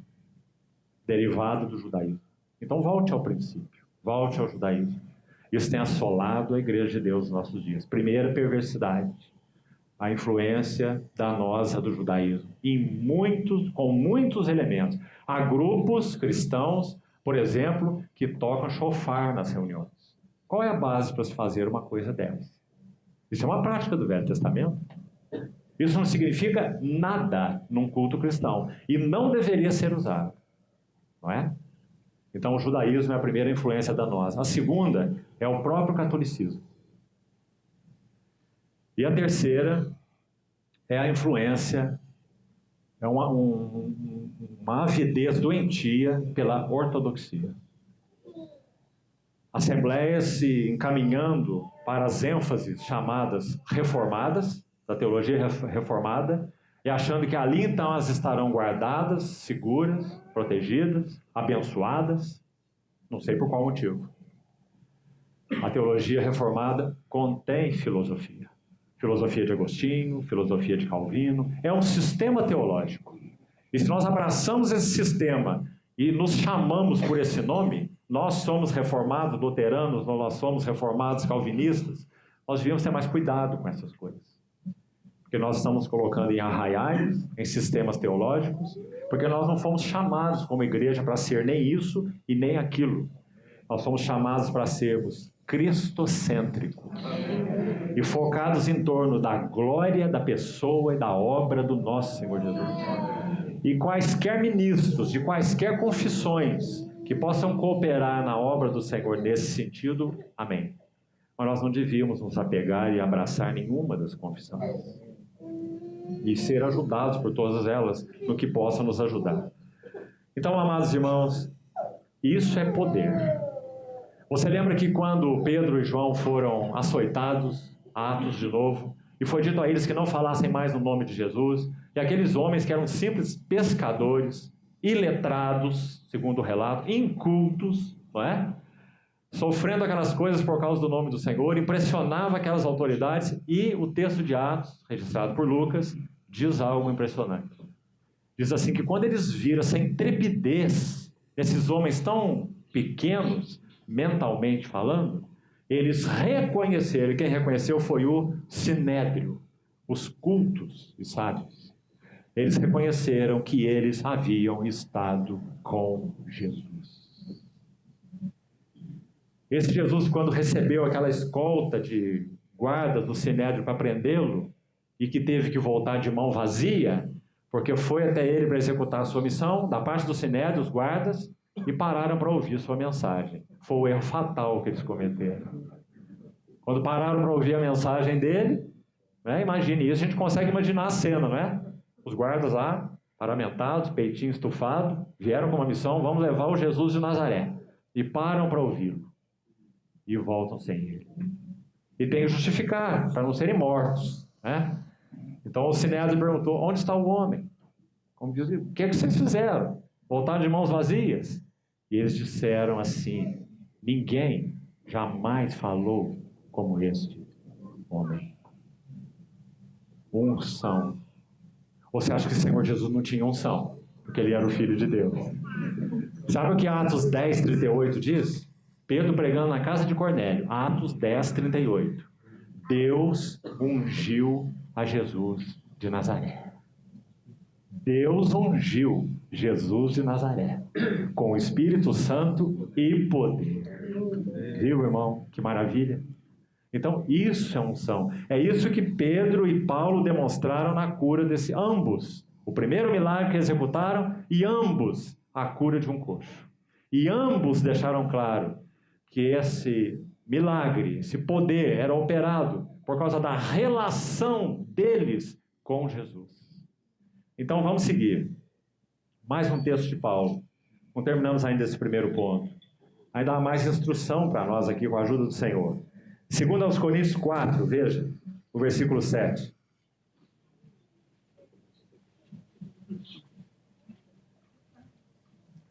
derivada do judaísmo. Então volte ao princípio, volte ao judaísmo. Isso tem assolado a igreja de Deus nos nossos dias. Primeira perversidade, a influência danosa do judaísmo, com muitos elementos. Há grupos cristãos, por exemplo, que tocam chofar nas reuniões. Qual é a base para se fazer uma coisa dessa? Isso é uma prática do Velho Testamento. Isso não significa nada num culto cristão. E não deveria ser usado. Não é? Então o judaísmo é a primeira influência danosa. A segunda é o próprio catolicismo. E a terceira é a influência, é uma avidez doentia pela ortodoxia. Assembleias se encaminhando para as ênfases chamadas reformadas, da teologia reformada, e achando que ali então elas estarão guardadas, seguras, protegidas, abençoadas, não sei por qual motivo. A teologia reformada contém filosofia. Filosofia de Agostinho, filosofia de Calvino, é um sistema teológico. E se nós abraçamos esse sistema e nos chamamos por esse nome, nós somos reformados, luteranos, nós somos reformados, calvinistas, nós devíamos ter mais cuidado com essas coisas. Porque nós estamos colocando em arraiais, em sistemas teológicos, porque nós não fomos chamados como igreja para ser nem isso e nem aquilo. Nós somos chamados para sermos cristocêntricos e focados em torno da glória da pessoa e da obra do nosso Senhor Jesus. E quaisquer ministros de quaisquer confissões que possam cooperar na obra do Senhor nesse sentido, amém. Mas nós não devíamos nos apegar e abraçar nenhuma das confissões. E ser ajudados por todas elas no que possa nos ajudar. Então, amados irmãos, isso é poder. Você lembra que quando Pedro e João foram açoitados, Atos de novo, e foi dito a eles que não falassem mais no nome de Jesus, e aqueles homens que eram simples pescadores, iletrados, segundo o relato, incultos, não é? Sofrendo aquelas coisas por causa do nome do Senhor, impressionava aquelas autoridades, e o texto de Atos, registrado por Lucas, diz algo impressionante. Diz assim que quando eles viram essa intrepidez, esses homens tão pequenos, mentalmente falando, eles reconheceram, e quem reconheceu foi o Sinédrio, os cultos e sábios. Eles reconheceram que eles haviam estado com Jesus. Esse Jesus, quando recebeu aquela escolta de guardas do Sinédrio para prendê-lo, e que teve que voltar de mão vazia, porque foi até ele para executar a sua missão, da parte do Sinédrio, os guardas, e pararam para ouvir sua mensagem. Foi o erro fatal que eles cometeram. Quando pararam para ouvir a mensagem dele, né, imagine isso, a gente consegue imaginar a cena, não é? Os guardas lá, paramentados, peitinho estufado, vieram com uma missão, vamos levar o Jesus de Nazaré. E param para ouvi-lo. E voltam sem ele. E tem que justificar, para não serem mortos, né? Então o Sinédrio perguntou, onde está o homem? Como diz, o que é que vocês fizeram? Voltaram de mãos vazias? E eles disseram assim, ninguém jamais falou como este homem. Unção. Você acha que o Senhor Jesus não tinha unção? Porque ele era o Filho de Deus. Sabe o que Atos 10, 38 diz? Pedro pregando na casa de Cornélio. Atos 10, 38. Deus ungiu a Jesus de Nazaré. Deus ungiu Jesus de Nazaré com o Espírito Santo e poder. Viu, irmão? Que maravilha. Então, isso é unção. É isso que Pedro e Paulo demonstraram na cura desse ambos. O primeiro milagre que executaram e ambos a cura de um coxo. E ambos deixaram claro que esse milagre, esse poder era operado por causa da relação deles com Jesus. Então vamos seguir. Mais um texto de Paulo. Não terminamos ainda esse primeiro ponto. Ainda há mais instrução para nós aqui com a ajuda do Senhor. 2 Coríntios 4, veja, o versículo 7.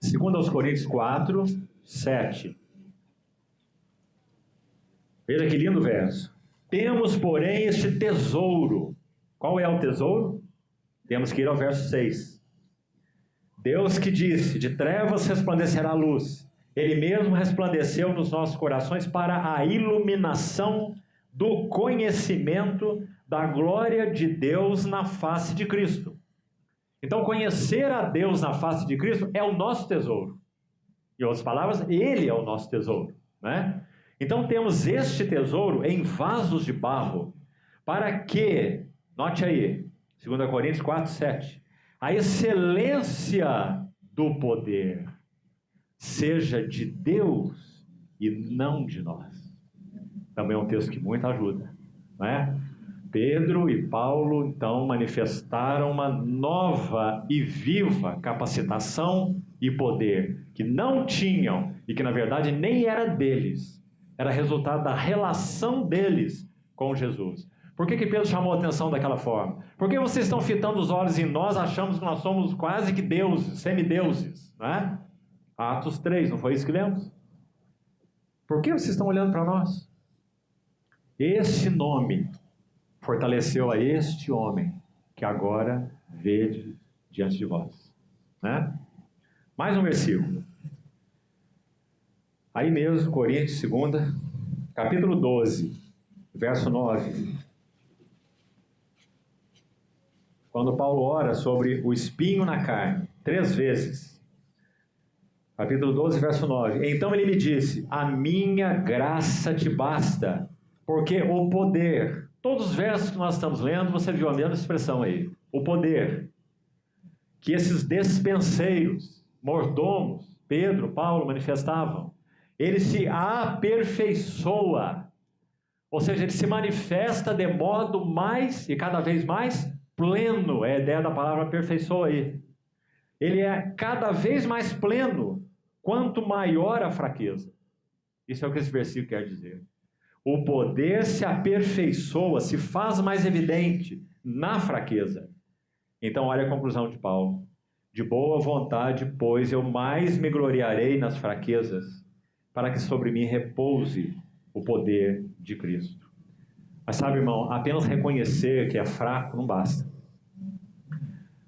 2 Coríntios 4, 7. Veja que lindo verso. Temos, porém, este tesouro. Qual é o tesouro? Temos que ir ao verso 6. Deus que disse, de trevas resplandecerá a luz. Ele mesmo resplandeceu nos nossos corações para a iluminação do conhecimento da glória de Deus na face de Cristo. Então, conhecer a Deus na face de Cristo é o nosso tesouro. Em outras palavras, Ele é o nosso tesouro, né? Então, temos este tesouro em vasos de barro, para que, note aí, 2 Coríntios 4, 7, a excelência do poder seja de Deus e não de nós. Também é um texto que muito ajuda, né? Pedro e Paulo, então, manifestaram uma nova e viva capacitação e poder que não tinham e que, na verdade, nem era deles. Era resultado da relação deles com Jesus. Por que Pedro chamou a atenção daquela forma? Porque vocês estão fitando os olhos em nós, achamos que nós somos quase que deuses, semideuses, né? Atos 3, não foi isso que lemos? Por que vocês estão olhando para nós? Esse nome fortaleceu a este homem que agora vede diante de vós, né? Mais um versículo. Aí mesmo, Coríntios 2, capítulo 12, verso 9. Quando Paulo ora sobre o espinho na carne, 3 vezes. Capítulo 12, verso 9. Então ele me disse, a minha graça te basta, porque o poder... Todos os versos que nós estamos lendo, você viu a mesma expressão aí. O poder que esses despenseiros, mordomos, Pedro, Paulo, manifestavam, ele se aperfeiçoa. Ou seja, ele se manifesta de modo mais e cada vez mais pleno. É a ideia da palavra aperfeiçoa aí. Ele é cada vez mais pleno, quanto maior a fraqueza. Isso é o que esse versículo quer dizer. O poder se aperfeiçoa, se faz mais evidente na fraqueza. Então, olha a conclusão de Paulo. De boa vontade, pois, eu mais me gloriarei nas fraquezas, para que sobre mim repouse o poder de Cristo. Mas sabe, irmão, apenas reconhecer que é fraco não basta.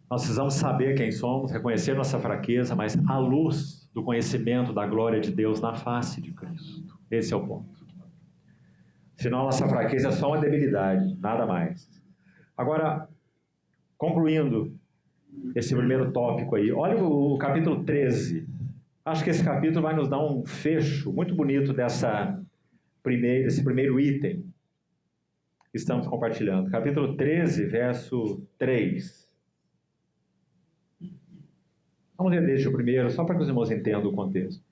Nós precisamos saber quem somos, reconhecer nossa fraqueza, mas à luz do conhecimento da glória de Deus na face de Cristo. Esse é o ponto. Senão, nossa fraqueza é só uma debilidade, nada mais. Agora, concluindo esse primeiro tópico aí, olha o capítulo 13. Acho que esse capítulo vai nos dar um fecho muito bonito desse primeiro item que estamos compartilhando. Capítulo 13, verso 3. Vamos ler desde o primeiro, só para que os irmãos entendam o contexto.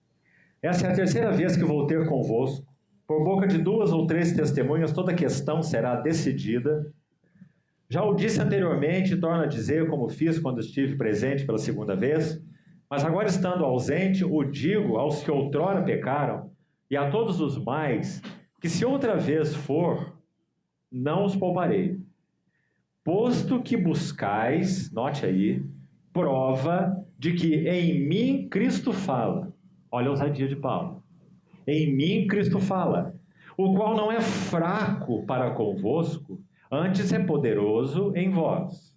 Essa é a terceira vez que vou ter convosco. Por boca de 2 ou 3 testemunhas, toda questão será decidida. Já o disse anteriormente e torno a dizer, como fiz quando estive presente pela segunda vez, mas agora estando ausente, o digo aos que outrora pecaram, e a todos os mais, que se outra vez for, não os pouparei. Posto que buscais, note aí, prova de que em mim Cristo fala. Olha a ousadia de Paulo. Em mim Cristo fala, o qual não é fraco para convosco, antes é poderoso em vós.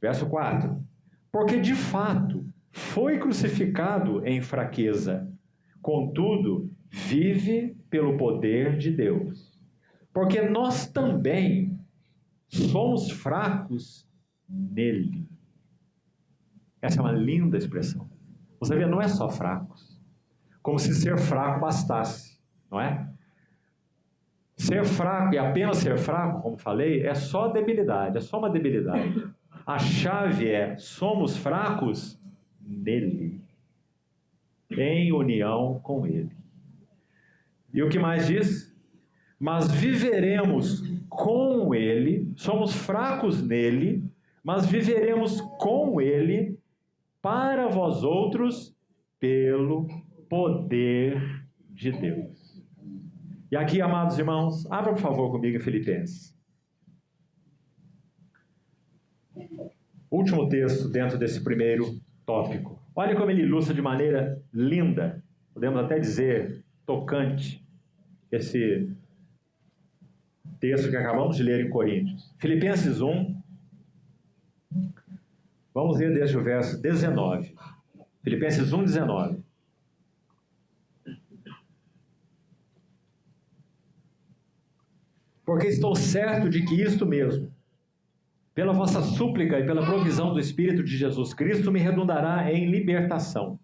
Verso 4. Porque de fato foi crucificado em fraqueza, contudo vive pelo poder de Deus. Porque nós também somos fracos nele. Essa é uma linda expressão. Você vê, não é só fracos. Como se ser fraco bastasse, não é? Ser fraco e apenas ser fraco, como falei, é só debilidade, é só uma debilidade. A chave é, somos fracos nele, em união com ele. E o que mais diz? mas viveremos com Ele, somos fracos nele, mas viveremos com Ele para vós outros pelo poder de Deus. E aqui, amados irmãos, abra por favor comigo em Filipenses. Último texto dentro desse primeiro tópico. Olha como ele ilustra de maneira linda, podemos até dizer tocante, esse texto que acabamos de ler em Coríntios. Filipenses 1, vamos ler desde o verso 19. Filipenses 1, 19. Porque estou certo de que isto mesmo, pela vossa súplica e pela provisão do Espírito de Jesus Cristo, me redundará em libertação,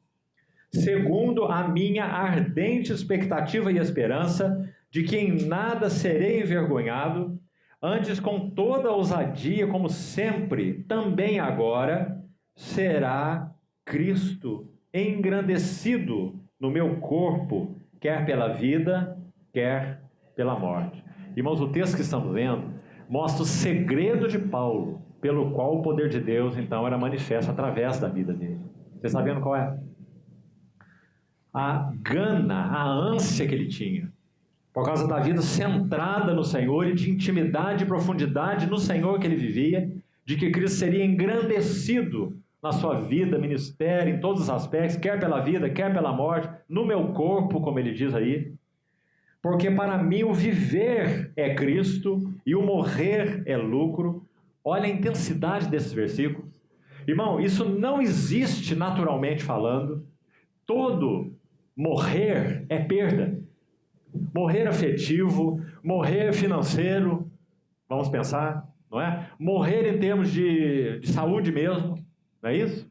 segundo a minha ardente expectativa e esperança de que em nada serei envergonhado, antes com toda ousadia, como sempre, também agora, será Cristo engrandecido no meu corpo, quer pela vida, quer pela morte. Irmãos, o texto que estamos lendo mostra o segredo de Paulo, pelo qual o poder de Deus, então, era manifesto através da vida dele. Você está vendo qual é? A gana, a ânsia que ele tinha, por causa da vida centrada no Senhor e de intimidade e profundidade no Senhor que ele vivia, de que Cristo seria engrandecido na sua vida, ministério, em todos os aspectos, quer pela vida, quer pela morte, no meu corpo, como ele diz aí. Porque para mim o viver é Cristo e o morrer é lucro. Olha a intensidade desses versículos. Irmão, isso não existe naturalmente falando. Todo morrer é perda. Morrer afetivo, morrer financeiro, vamos pensar, não é? Morrer em termos de saúde mesmo, não é isso?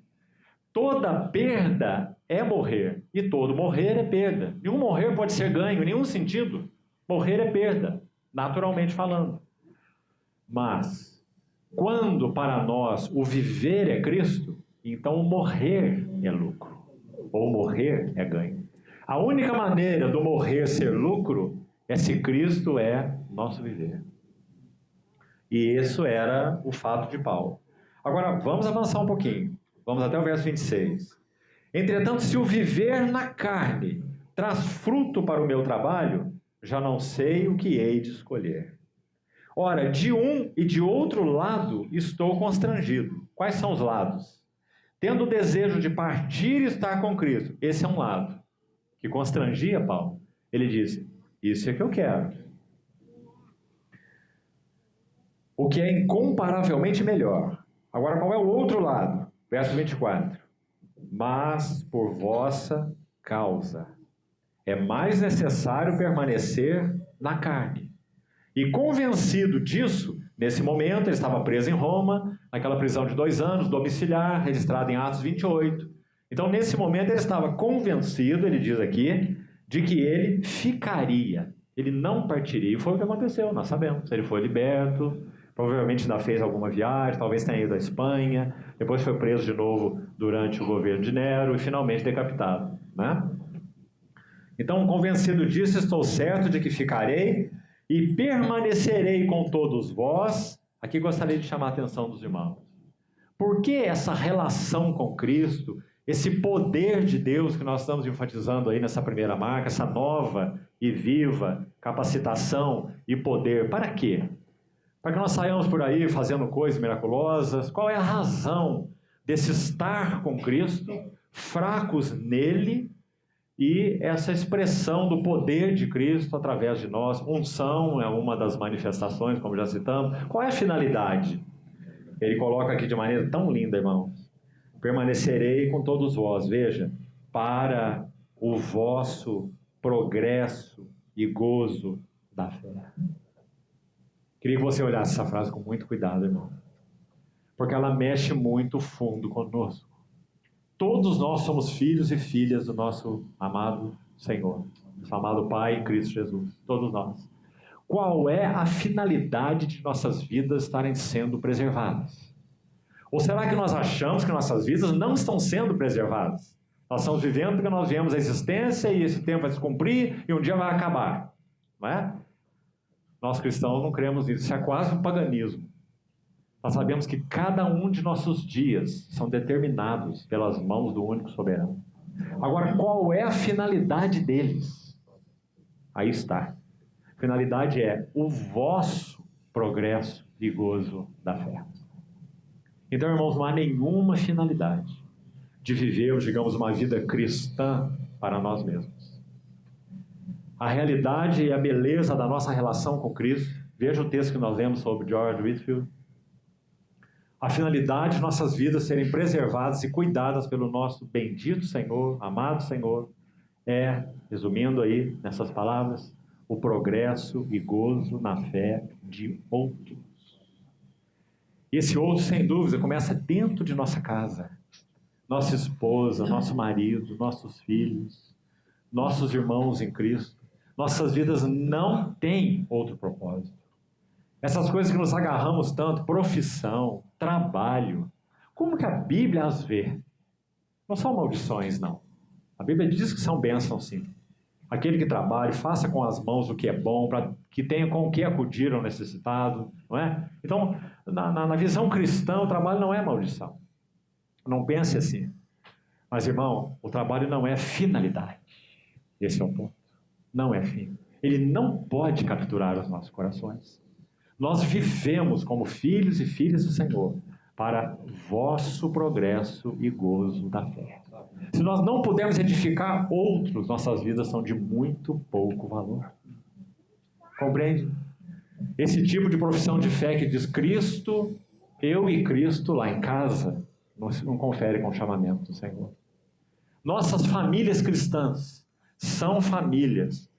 Toda perda é morrer, e todo morrer é perda. Nenhum morrer pode ser ganho, em nenhum sentido. Morrer é perda, naturalmente falando. Mas, quando para nós o viver é Cristo, então o morrer é lucro, ou morrer é ganho. A única maneira do morrer ser lucro é se Cristo é nosso viver. E isso era o fato de Paulo. Agora, vamos avançar um pouquinho. Vamos até o verso 26. Entretanto, se o viver na carne traz fruto para o meu trabalho, já não sei o que hei de escolher. Ora, de um e de outro lado estou constrangido. Quais são os lados? Tendo o desejo de partir e estar com Cristo. Esse é um lado que constrangia Paulo. Ele disse, isso é que eu quero. O que é incomparavelmente melhor. Agora, qual é o outro lado? Verso 24. Mas por vossa causa é mais necessário permanecer na carne. E convencido disso, nesse momento, ele estava preso em Roma, naquela prisão de 2 anos, domiciliar, registrada em Atos 28. Então, nesse momento, ele estava convencido, ele diz aqui, de que ele ficaria, ele não partiria. E foi o que aconteceu, nós sabemos. Ele foi liberto, provavelmente ainda fez alguma viagem, talvez tenha ido à Espanha, depois foi preso de novo durante o governo de Nero e finalmente decapitado, né? Então, convencido disso, estou certo de que ficarei e permanecerei com todos vós. Aqui gostaria de chamar a atenção dos irmãos. Por que essa relação com Cristo, esse poder de Deus que nós estamos enfatizando aí nessa primeira marca, essa nova e viva capacitação e poder, para quê? Para que nós saiamos por aí fazendo coisas miraculosas? Qual é a razão desse estar com Cristo, fracos nele, e essa expressão do poder de Cristo através de nós? Unção é uma das manifestações, como já citamos. Qual é a finalidade? Ele coloca aqui de maneira tão linda, irmãos. Permanecerei com todos vós, veja, para o vosso progresso e gozo da fé. Queria que você olhasse essa frase com muito cuidado, irmão, porque ela mexe muito fundo conosco. Todos nós somos filhos e filhas do nosso amado Senhor, nosso amado Pai em Cristo Jesus, todos nós. Qual é a finalidade de nossas vidas estarem sendo preservadas? Ou será que nós achamos que nossas vidas não estão sendo preservadas? Nós estamos vivendo porque nós viemos à existência e esse tempo vai se cumprir e um dia vai acabar, não é? Nós cristãos não cremos nisso, isso é quase um paganismo. Nós sabemos que cada um de nossos dias são determinados pelas mãos do único soberano. Agora, qual é a finalidade deles? Aí está. A finalidade é o vosso progresso e gozo da fé. Então, irmãos, não há nenhuma finalidade de vivermos, digamos, uma vida cristã para nós mesmos. A realidade e a beleza da nossa relação com Cristo, veja o texto que nós lemos sobre George Whitefield. A finalidade de nossas vidas serem preservadas e cuidadas pelo nosso bendito Senhor, amado Senhor, é, resumindo aí nessas palavras, o progresso e gozo na fé de outros. E esse outro, sem dúvida, começa dentro de nossa casa. Nossa esposa, nosso marido, nossos filhos, nossos irmãos em Cristo. Nossas vidas não têm outro propósito. Essas coisas que nos agarramos tanto, profissão, trabalho, como que a Bíblia as vê? Não são maldições, não. A Bíblia diz que são bênçãos, sim. Aquele que trabalhe, faça com as mãos o que é bom, para que tenha com o que acudir ao necessitado, não é? Então, na visão cristã, o trabalho não é maldição. Não pense assim. Mas, irmão, o trabalho não é finalidade. Esse é o ponto. Não é fim. Ele não pode capturar os nossos corações. Nós vivemos como filhos e filhas do Senhor para vosso progresso e gozo da fé. Se nós não pudermos edificar outros, nossas vidas são de muito pouco valor. Compreende? Esse tipo de profissão de fé que diz Cristo, eu e Cristo lá em casa, não confere com o chamamento do Senhor. Nossas famílias cristãs são famílias.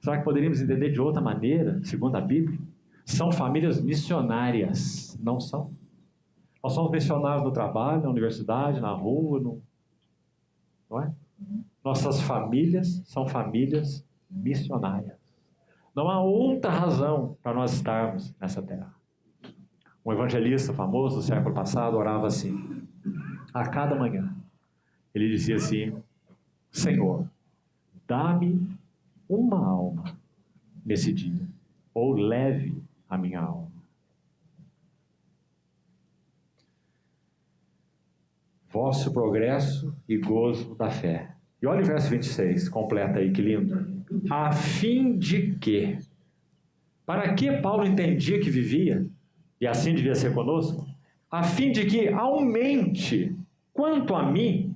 Será que poderíamos entender de outra maneira, segundo a Bíblia? São famílias missionárias, não são? Nós somos missionários no trabalho, na universidade, na rua, não é? Nossas famílias são famílias missionárias. Não há outra razão para nós estarmos nessa terra. Um evangelista famoso do século passado orava assim, a cada manhã. Ele dizia assim, Senhor, dá-me uma alma nesse dia, ou leve a minha alma. Vosso progresso e gozo da fé. E olha o verso 26, completa aí, que lindo. A fim de que? Para que Paulo entendia que vivia? E assim devia ser conosco? A fim de que aumente, quanto a mim,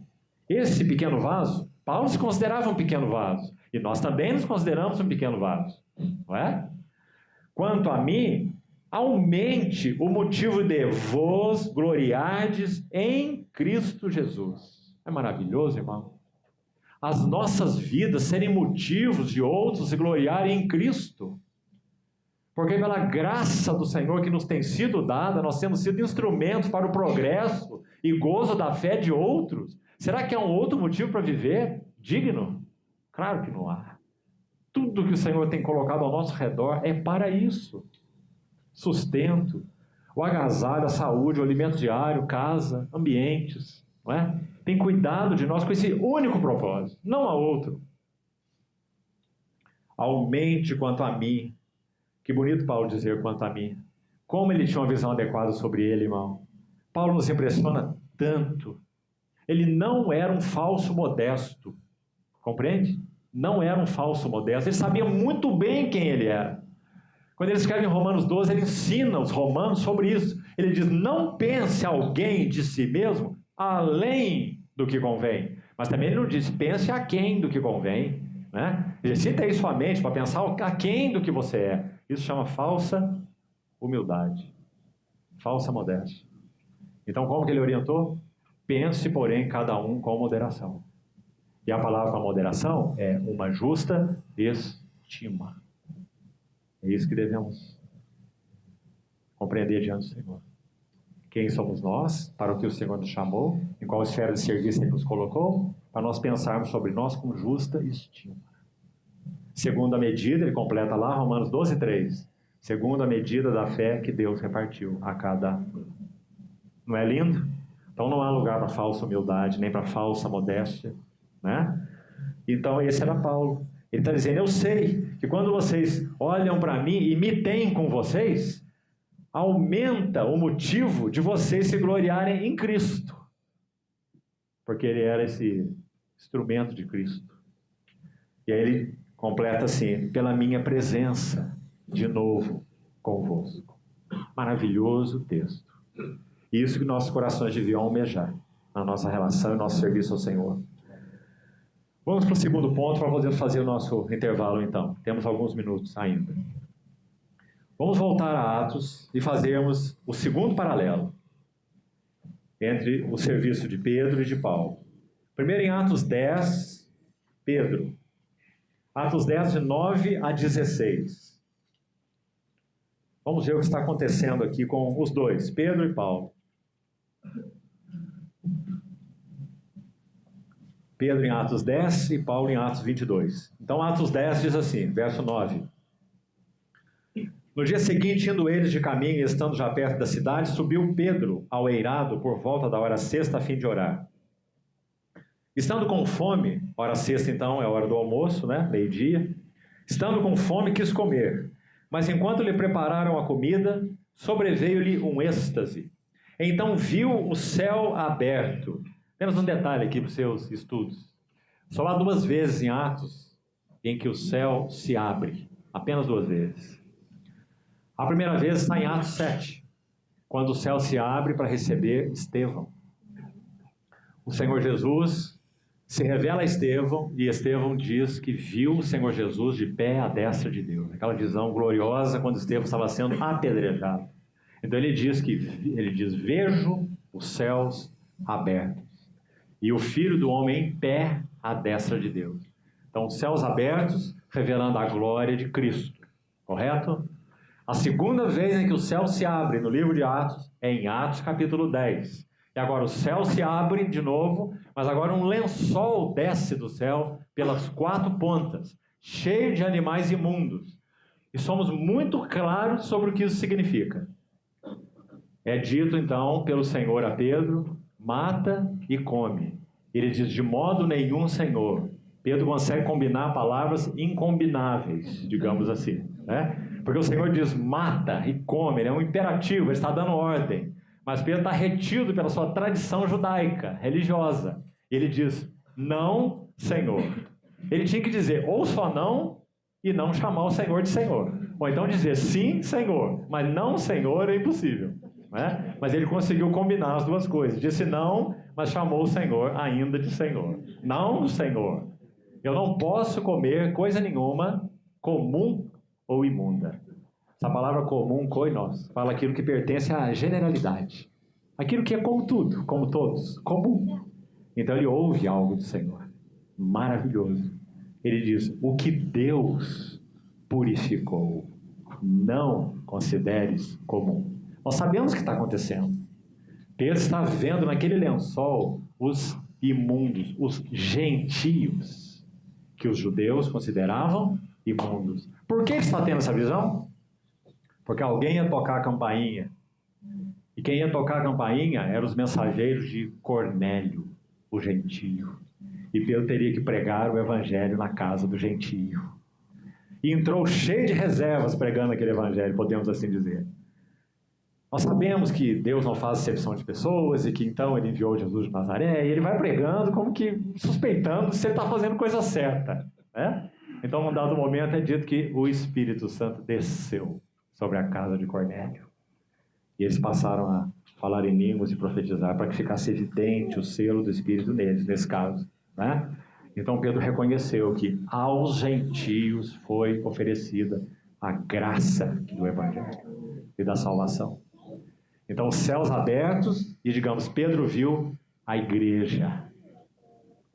esse pequeno vaso. Paulo se considerava um pequeno vaso. E nós também nos consideramos um pequeno vaso. Não é? Quanto a mim, aumente o motivo de vos gloriardes em Cristo Jesus. É maravilhoso, irmão. As nossas vidas serem motivos de outros se gloriarem em Cristo. Porque pela graça do Senhor que nos tem sido dada, nós temos sido instrumentos para o progresso e gozo da fé de outros. Será que há um outro motivo para viver digno? Claro que não há. Tudo que o Senhor tem colocado ao nosso redor é para isso. Sustento, o agasalho, a saúde, o alimento diário, casa, ambientes, não é? Tem cuidado de nós com esse único propósito, não há outro. Aumente quanto a mim. Que bonito Paulo dizer quanto a mim. Como ele tinha uma visão adequada sobre ele, irmão. Paulo nos impressiona tanto. Ele não era um falso modesto. Compreende? Não era um falso modesto. Ele sabia muito bem quem ele era. Quando ele escreve em Romanos 12, ele ensina os romanos sobre isso. Ele diz, não pense alguém de si mesmo além do que convém. Mas também ele não diz, pense a quem do que convém. Né? Exercita isso sua mente para pensar a quem do que você é. Isso chama falsa humildade. Falsa modéstia. Então, como que ele orientou? Pense, porém, cada um com moderação. E a palavra para moderação é uma justa estima. É isso que devemos compreender diante do Senhor. Quem somos nós, para o que o Senhor nos chamou, em qual esfera de serviço Ele nos colocou, para nós pensarmos sobre nós com justa estima. Segundo a medida, ele completa lá, Romanos 12, 3. Segundo a medida da fé que Deus repartiu a cada um. Não é lindo? Então não há lugar para falsa humildade, nem para falsa modéstia. Né? Então esse era Paulo. Ele está dizendo, eu sei que quando vocês olham para mim e me têm com vocês, aumenta o motivo de vocês se gloriarem em Cristo. Porque ele era esse instrumento de Cristo. E aí ele completa assim, pela minha presença, de novo, convosco. Maravilhoso texto. Isso que nossos corações deviam almejar na nossa relação e nosso serviço ao Senhor. Vamos para o segundo ponto para poder fazer o nosso intervalo então. Temos alguns minutos ainda. Vamos voltar a Atos e fazermos o segundo paralelo entre o serviço de Pedro e de Paulo. Primeiro em Atos 10, Pedro. Atos 10, de 9 a 16. Vamos ver o que está acontecendo aqui com os dois, Pedro e Paulo. Pedro em Atos 10 e Paulo em Atos 22. Então, Atos 10 diz assim, verso 9. No dia seguinte, indo eles de caminho e estando já perto da cidade, subiu Pedro ao eirado por volta da hora sexta a fim de orar. Estando com fome, hora sexta então é a hora do almoço, né? Meio-dia. Estando com fome, quis comer. Mas enquanto lhe prepararam a comida, sobreveio-lhe um êxtase. Então viu o céu aberto. Apenas um detalhe aqui para os seus estudos. Só há 2 vezes em Atos em que o céu se abre. Apenas 2 vezes. A primeira vez está em Atos 7, quando o céu se abre para receber Estevão. O Senhor Jesus se revela a Estevão e Estevão diz que viu o Senhor Jesus de pé à destra de Deus. Aquela visão gloriosa quando Estevão estava sendo apedrejado. Então ele diz, vejo os céus abertos e o Filho do Homem em pé à destra de Deus. Então, os céus abertos revelando a glória de Cristo. Correto? A segunda vez em que o céu se abre no livro de Atos é em Atos capítulo 10. E agora o céu se abre de novo, mas agora um lençol desce do céu pelas 4 pontas, cheio de animais imundos. E somos muito claros sobre o que isso significa. É dito então pelo Senhor a Pedro, mata e come. Ele diz, de modo nenhum, Senhor. Pedro consegue combinar palavras incombináveis, digamos assim, né? Porque o Senhor diz, mata e come, ele é um imperativo, ele está dando ordem. Mas Pedro está retido pela sua tradição judaica, religiosa. E ele diz, não, Senhor. Ele tinha que dizer ou só não e não chamar o Senhor de Senhor. Ou então dizer sim, Senhor, mas não, Senhor, é impossível. Né? Mas ele conseguiu combinar as 2 coisas. Disse não, mas chamou o Senhor ainda de Senhor. Não, Senhor. Eu não posso comer coisa nenhuma comum ou imunda. Essa palavra comum, koinos, fala aquilo que pertence à generalidade. Aquilo que é como tudo, como todos, comum. Então ele ouve algo do Senhor. Maravilhoso. Ele diz, o que Deus purificou, não consideres comum. Nós sabemos o que está acontecendo. Pedro está vendo naquele lençol os imundos, os gentios, que os judeus consideravam imundos. Por que ele está tendo essa visão? Porque alguém ia tocar a campainha. E quem ia tocar a campainha eram os mensageiros de Cornélio, o gentio. E Pedro teria que pregar o evangelho na casa do gentio. E entrou cheio de reservas pregando aquele evangelho, podemos assim dizer. Nós sabemos que Deus não faz acepção de pessoas e que então ele enviou Jesus de Nazaré e ele vai pregando como que suspeitando se ele está fazendo coisa certa, né? Então, num dado momento é dito que o Espírito Santo desceu sobre a casa de Cornélio. E eles passaram a falar em línguas e profetizar para que ficasse evidente o selo do Espírito neles, nesse caso, né? Então Pedro reconheceu que aos gentios foi oferecida a graça do Evangelho e da salvação. Então, os céus abertos, e digamos, Pedro viu a igreja.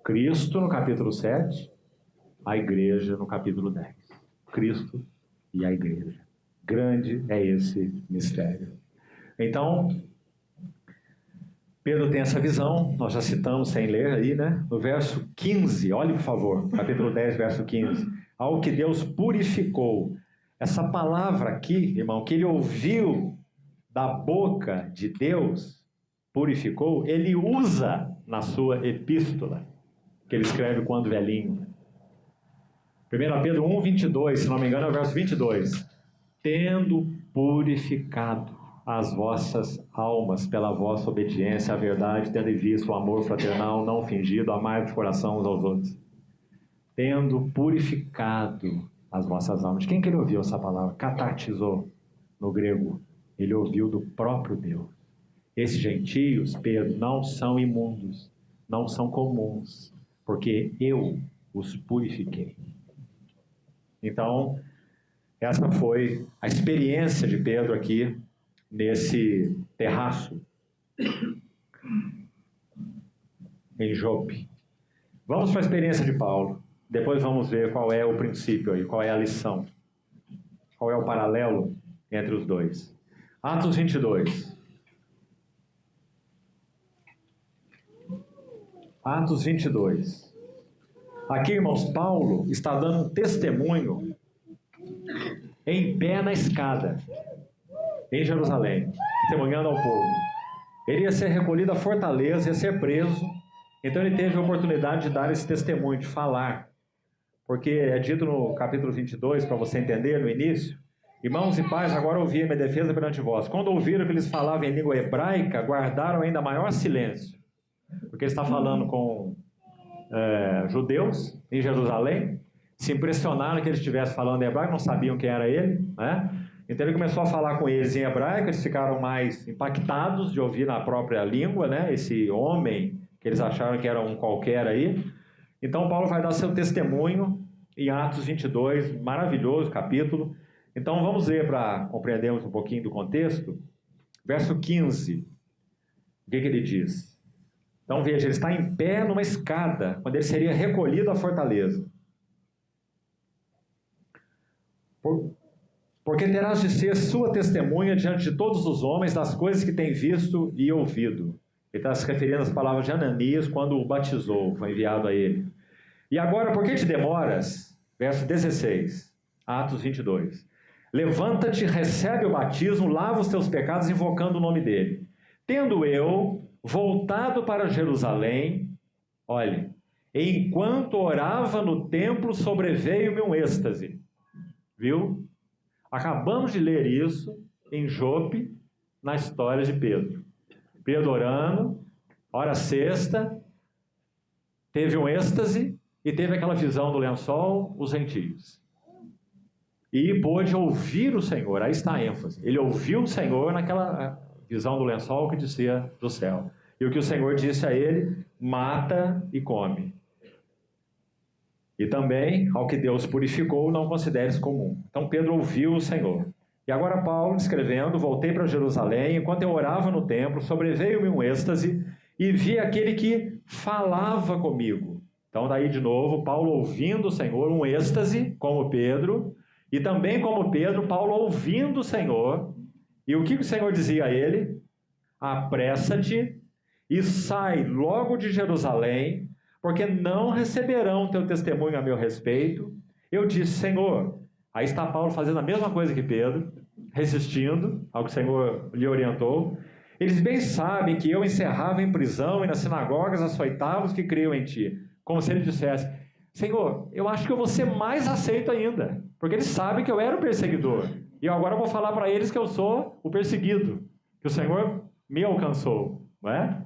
Cristo no capítulo 7, a igreja no capítulo 10. Cristo e a igreja. Grande é esse mistério. Então, Pedro tem essa visão, nós já citamos sem ler aí, né? No verso 15, olhe por favor, capítulo 10, verso 15. Ao que Deus purificou. Essa palavra aqui, irmão, que ele ouviu da boca de Deus, purificou, ele usa na sua epístola, que ele escreve quando velhinho. 1 Pedro 1, 22, se não me engano é o verso 22. Tendo purificado as vossas almas pela vossa obediência à verdade, tendo em vista o amor fraternal não fingido, amai de coração uns aos outros. Tendo purificado as vossas almas. Quem que ele ouviu essa palavra? Catartizou, no grego. Ele ouviu do próprio Deus. Esses gentios, Pedro, não são imundos, não são comuns, porque eu os purifiquei. Então, essa foi a experiência de Pedro aqui, nesse terraço, em Jope. Vamos para a experiência de Paulo. Depois vamos ver qual é o princípio aí, qual é a lição. Qual é o paralelo entre os dois. Atos 22. Atos 22. Aqui, irmãos, Paulo está dando um testemunho em pé na escada, em Jerusalém, testemunhando ao povo. Ele ia ser recolhido à fortaleza, ia ser preso, então ele teve a oportunidade de dar esse testemunho, de falar. Porque é dito no capítulo 22, para você entender, no início: irmãos e pais, agora ouvi a minha defesa perante vós. Quando ouviram que eles falavam em língua hebraica, guardaram ainda maior silêncio. Porque ele está falando com judeus em Jerusalém, se impressionaram que ele estivesse falando em hebraico, não sabiam quem era ele, né? Então ele começou a falar com eles em hebraico, eles ficaram mais impactados de ouvir na própria língua, né? Esse homem que eles acharam que era um qualquer aí. Então Paulo vai dar seu testemunho em Atos 22, maravilhoso capítulo. Então vamos ler para compreendermos um pouquinho do contexto. Verso 15, o que ele diz? Então veja, ele está em pé numa escada, quando ele seria recolhido à fortaleza. Porque terás de ser sua testemunha diante de todos os homens das coisas que tem visto e ouvido. Ele está se referindo às palavras de Ananias quando o batizou, foi enviado a ele. E agora, por que te demoras? Verso 16, Atos 22. Levanta-te, recebe o batismo, lava os teus pecados, invocando o nome dele. Tendo eu voltado para Jerusalém, olhe, enquanto orava no templo, sobreveio-me um êxtase. Viu? Acabamos de ler isso em Jope, na história de Pedro. Pedro orando, hora sexta, teve um êxtase e teve aquela visão do lençol, os gentios. E pôde ouvir o Senhor, aí está a ênfase. Ele ouviu o Senhor naquela visão do lençol que descia do céu. E o que o Senhor disse a ele: mata e come. E também, ao que Deus purificou, não consideres comum. Então Pedro ouviu o Senhor. E agora Paulo, escrevendo: voltei para Jerusalém, enquanto eu orava no templo, sobreveio-me um êxtase, e vi aquele que falava comigo. Então daí de novo, Paulo ouvindo o Senhor, um êxtase, como Pedro, e também como Pedro, Paulo ouvindo o Senhor. E o que o Senhor dizia a ele? Apressa-te e sai logo de Jerusalém, porque não receberão teu testemunho a meu respeito. Eu disse: Senhor. Aí está Paulo fazendo a mesma coisa que Pedro, resistindo ao que o Senhor lhe orientou. Eles bem sabem que eu encerrava em prisão e nas sinagogas açoitava os que criam em ti. Como se ele dissesse: Senhor, eu acho que eu vou ser mais aceito ainda, porque eles sabem que eu era o perseguidor. E agora eu vou falar para eles que eu sou o perseguido, que o Senhor me alcançou, não é?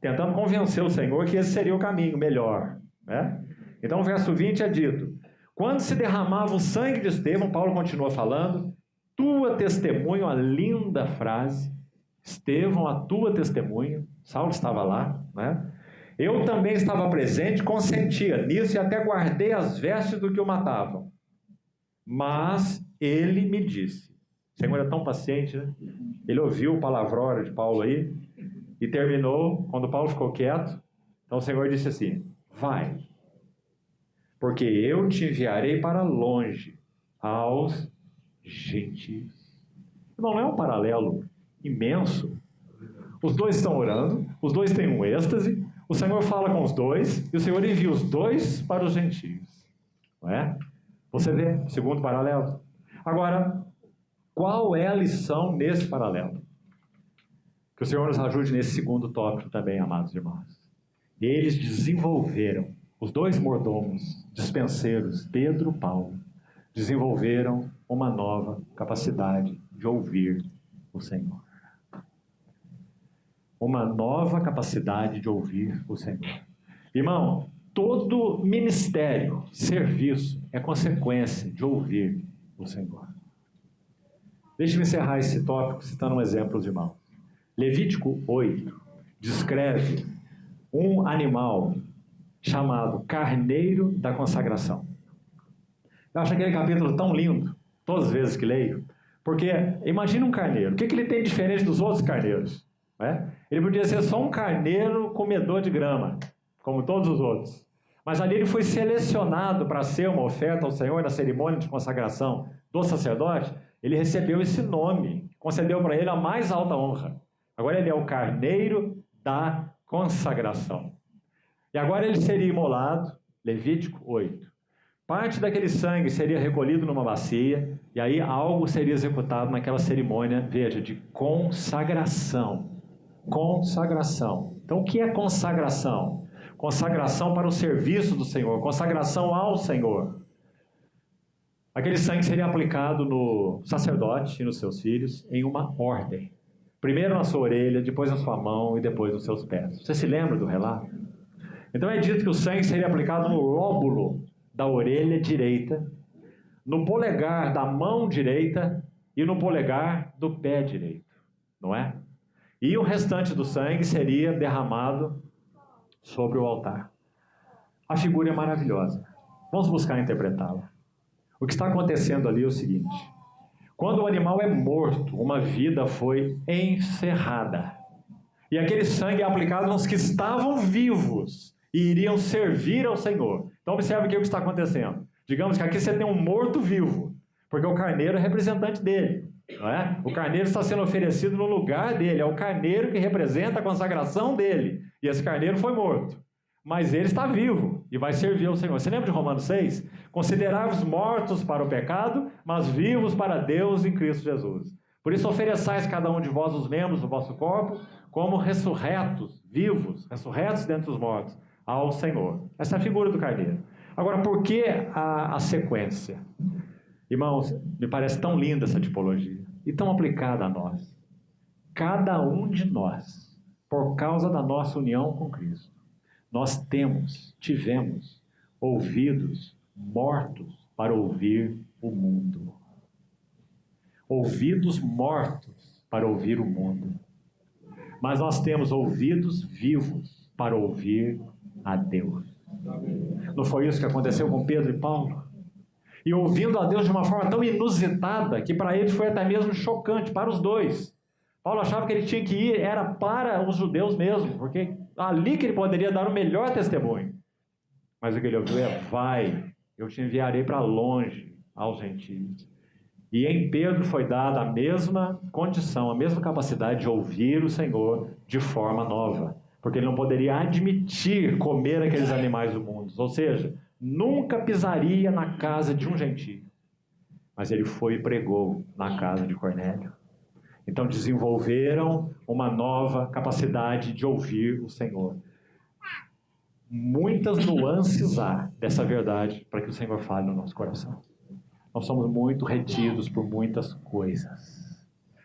Tentando convencer o Senhor que esse seria o caminho melhor, né? Então o verso 20 é dito: quando se derramava o sangue de Estevão, Paulo continua falando, tua testemunha, uma linda frase, Estevão, a tua testemunha, Saulo estava lá, né? Eu também estava presente, consentia nisso e até guardei as vestes do que o matavam. Mas ele me disse, o Senhor é tão paciente, né? Ele ouviu o palavrão de Paulo aí e terminou, quando Paulo ficou quieto, então o Senhor disse assim: vai, porque eu te enviarei para longe, aos gentios. Não é um paralelo imenso? Os dois estão orando, os dois têm um êxtase, o Senhor fala com os dois, e o Senhor envia os dois para os gentios. Não é? Você vê, segundo paralelo. Agora, qual é a lição nesse paralelo? Que o Senhor nos ajude nesse segundo tópico também, amados irmãos. Eles desenvolveram os dois mordomos, dispenseiros, Pedro e Paulo, desenvolveram uma nova capacidade de ouvir o Senhor. Uma nova capacidade de ouvir o Senhor. Irmão, todo ministério, serviço, é consequência de ouvir o Senhor. Deixe-me encerrar esse tópico citando um exemplo, os irmãos. Levítico 8 descreve um animal chamado carneiro da consagração. Eu acho aquele capítulo tão lindo, todas as vezes que leio, porque imagina um carneiro, o que ele tem de diferente dos outros carneiros? Ele podia ser só um carneiro comedor de grama, como todos os outros. Mas ali ele foi selecionado para ser uma oferta ao Senhor na cerimônia de consagração do sacerdote. Ele recebeu esse nome, concedeu para ele a mais alta honra. Agora ele é o carneiro da consagração. E agora ele seria imolado, Levítico 8. Parte daquele sangue seria recolhido numa bacia, e aí algo seria executado naquela cerimônia, veja, de consagração. Consagração. Então o que é consagração? Consagração para o serviço do Senhor, consagração ao Senhor. Aquele sangue seria aplicado no sacerdote e nos seus filhos em uma ordem. Primeiro na sua orelha, depois na sua mão e depois nos seus pés. Você se lembra do relato? Então é dito que o sangue seria aplicado no lóbulo da orelha direita, no polegar da mão direita e no polegar do pé direito, não é? E o restante do sangue seria derramado sobre o altar. A figura é maravilhosa. Vamos buscar interpretá-la. O que está acontecendo ali é o seguinte: quando o animal é morto, uma vida foi encerrada. E aquele sangue é aplicado nos que estavam vivos e iriam servir ao Senhor. Então observe aqui o que está acontecendo. Digamos que aqui você tem um morto-vivo, porque o carneiro é representante dele, não é? O carneiro está sendo oferecido no lugar dele, é o carneiro que representa a consagração dele. E esse carneiro foi morto, mas ele está vivo e vai servir ao Senhor. Você lembra de Romanos 6? Considerai-vos mortos para o pecado, mas vivos para Deus em Cristo Jesus. Por isso ofereçais cada um de vós os membros do vosso corpo como ressurretos, vivos, ressurretos dentre os mortos, ao Senhor. Essa é a figura do carneiro. Agora, por que a sequência? Irmãos, me parece tão linda essa tipologia e tão aplicada a nós. Cada um de nós, por causa da nossa união com Cristo, nós tivemos ouvidos mortos para ouvir o mundo. Ouvidos mortos para ouvir o mundo. Mas nós temos ouvidos vivos para ouvir a Deus. Não foi isso que aconteceu com Pedro e Paulo? E ouvindo a Deus de uma forma tão inusitada que para eles foi até mesmo chocante, para os dois. Paulo achava que ele tinha que ir, era para os judeus mesmo, porque ali que ele poderia dar o melhor testemunho. Mas o que ele ouviu é: vai, eu te enviarei para longe aos gentios. E em Pedro foi dada a mesma condição, a mesma capacidade de ouvir o Senhor de forma nova. Porque ele não poderia admitir comer aqueles animais do mundo. Ou seja, nunca pisaria na casa de um gentio. Mas ele foi e pregou na casa de Cornélio. Então desenvolveram uma nova capacidade de ouvir o Senhor. Muitas nuances há dessa verdade para que o Senhor fale no nosso coração. Nós somos muito retidos por muitas coisas.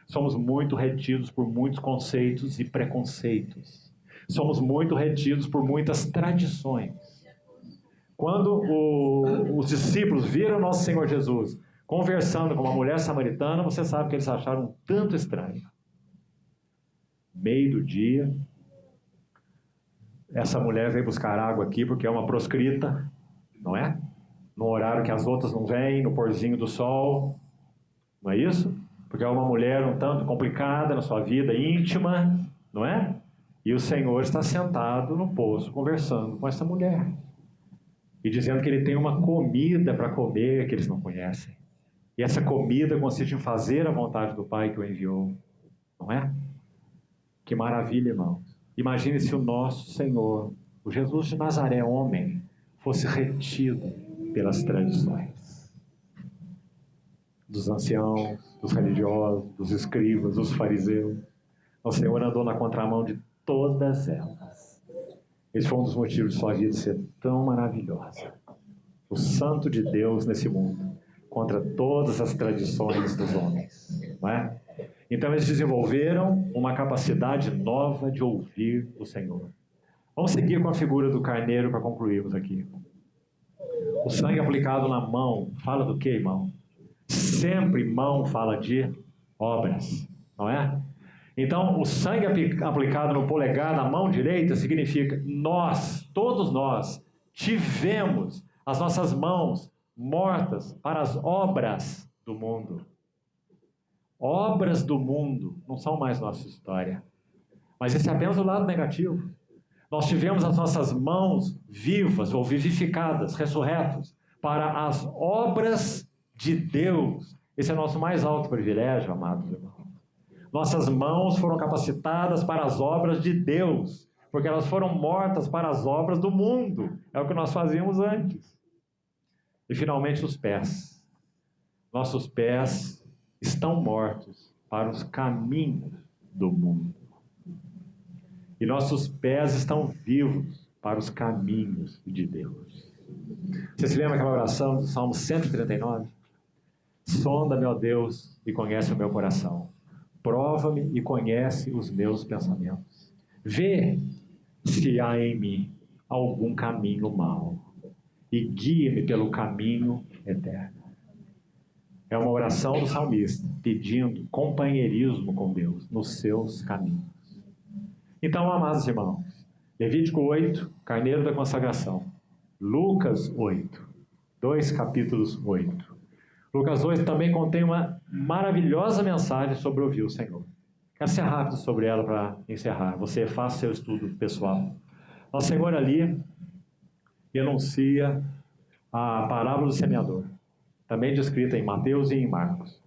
Somos muito retidos por muitos conceitos e preconceitos. Somos muito retidos por muitas tradições. Quando os discípulos viram nosso Senhor Jesus conversando com uma mulher samaritana, você sabe que eles acharam um tanto estranho. Meio do dia, essa mulher veio buscar água aqui porque é uma proscrita, não é? No horário que as outras não vêm, no porzinho do sol, não é isso? Porque é uma mulher um tanto complicada na sua vida íntima, não é? E o Senhor está sentado no poço conversando com essa mulher e dizendo que ele tem uma comida para comer que eles não conhecem. E essa comida consiste em fazer a vontade do Pai que o enviou, não é? Que maravilha, irmãos. Imagine se o nosso Senhor, o Jesus de Nazaré, homem, fosse retido pelas tradições dos anciãos, dos religiosos, dos escribas, dos fariseus. O Senhor andou na contramão de todas elas. Esse foi um dos motivos de sua vida ser tão maravilhosa. O santo de Deus nesse mundo, contra todas as tradições dos homens, não é? Então eles desenvolveram uma capacidade nova de ouvir o Senhor. Vamos seguir com a figura do carneiro para concluirmos aqui. O sangue aplicado na mão, fala do que, irmão? Sempre mão fala de obras, não é? Então, o sangue aplicado no polegar, na mão direita, significa nós, todos nós, tivemos as nossas mãos mortas para as obras do mundo. Obras do mundo não são mais nossa história. Mas esse é apenas o lado negativo. Nós tivemos as nossas mãos vivas ou vivificadas, ressurretas, para as obras de Deus. Esse é o nosso mais alto privilégio, amados irmãos. Nossas mãos foram capacitadas para as obras de Deus, porque elas foram mortas para as obras do mundo. É o que nós fazíamos antes. E finalmente os pés. Nossos pés estão mortos para os caminhos do mundo. E nossos pés estão vivos para os caminhos de Deus. Você se lembra aquela oração do Salmo 139? Sonda-me, ó Deus, e conhece o meu coração. Prova-me e conhece os meus pensamentos. Vê se há em mim algum caminho mau e guia-me pelo caminho eterno. É uma oração do salmista pedindo companheirismo com Deus nos seus caminhos. Então, amados irmãos, Levítico 8, carneiro da consagração. Lucas 8, 2 capítulos 8. Lucas 8 também contém uma maravilhosa mensagem sobre ouvir o Senhor. Quero ser rápido sobre ela para encerrar. Você faça seu estudo pessoal. Nosso Senhor ali enuncia a parábola do semeador, também descrita em Mateus e em Marcos.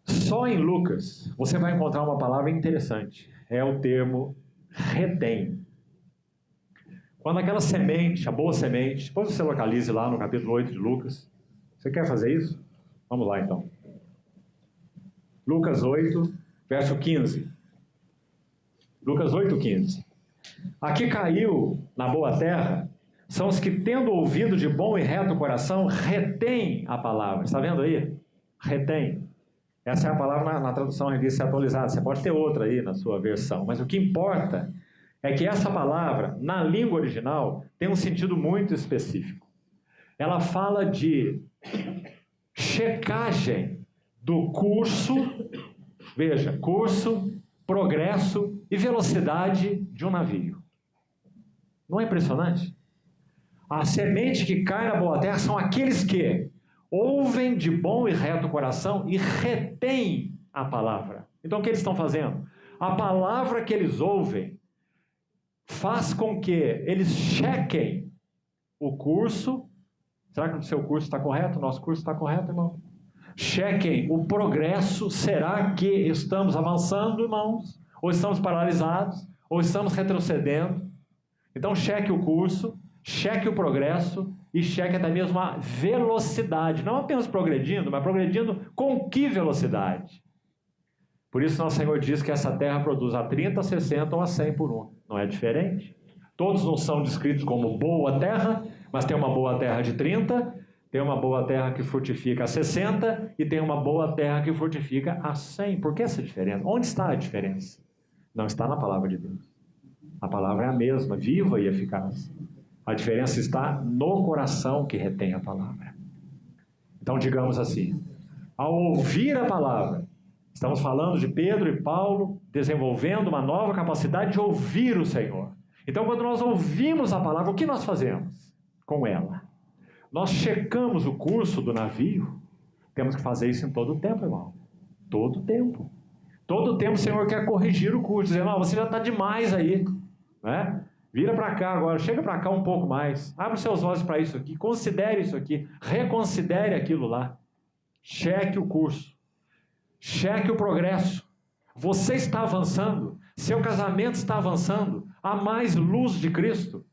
Só em Lucas você vai encontrar uma palavra interessante. É o termo retém. Quando aquela semente, a boa semente, depois você localize lá no capítulo 8 de Lucas. Você quer fazer isso? Vamos lá então. Lucas 8, verso 15. Lucas 8, 15. Aqui caiu na boa terra são os que, tendo ouvido de bom e reto coração, retém a palavra. Está vendo aí? Retém. Essa é a palavra na tradução revista atualizada. Você pode ter outra aí na sua versão. Mas o que importa é que essa palavra, na língua original, tem um sentido muito específico. Ela fala de checagem do curso, veja, curso, progresso e velocidade de um navio. Não é impressionante? A semente que cai na boa terra são aqueles que ouvem de bom e reto coração e retêm a palavra. Então o que eles estão fazendo? A palavra que eles ouvem faz com que eles chequem o curso. Será que o seu curso está correto? O nosso curso está correto, irmão? Chequem o progresso. Será que estamos avançando, irmãos? Ou estamos paralisados? Ou estamos retrocedendo? Então cheque o curso, cheque o progresso e cheque até mesmo a velocidade. Não apenas progredindo, mas progredindo com que velocidade? Por isso nosso Senhor diz que essa terra produz a 30, a 60 ou a 100 por um. Não é diferente? Todos não são descritos como boa terra, mas tem uma boa terra de 30, tem uma boa terra que frutifica a 60 e tem uma boa terra que frutifica a 100. Por que essa diferença? Onde está a diferença? Não está na palavra de Deus. A palavra é a mesma, viva e eficaz. A diferença está no coração que retém a palavra. Então, digamos assim, ao ouvir a palavra, estamos falando de Pedro e Paulo desenvolvendo uma nova capacidade de ouvir o Senhor. Então, quando nós ouvimos a palavra, o que nós fazemos com ela? Nós checamos o curso do navio. Temos que fazer isso em todo o tempo, irmão. Todo o tempo. Todo o tempo o Senhor quer corrigir o curso, dizendo, você já está demais aí, né? Vira para cá agora, chega para cá um pouco mais. Abre os seus olhos para isso aqui, considere isso aqui, reconsidere aquilo lá. Cheque o curso. Cheque o progresso. Você está avançando, seu casamento está avançando, há mais luz de Cristo,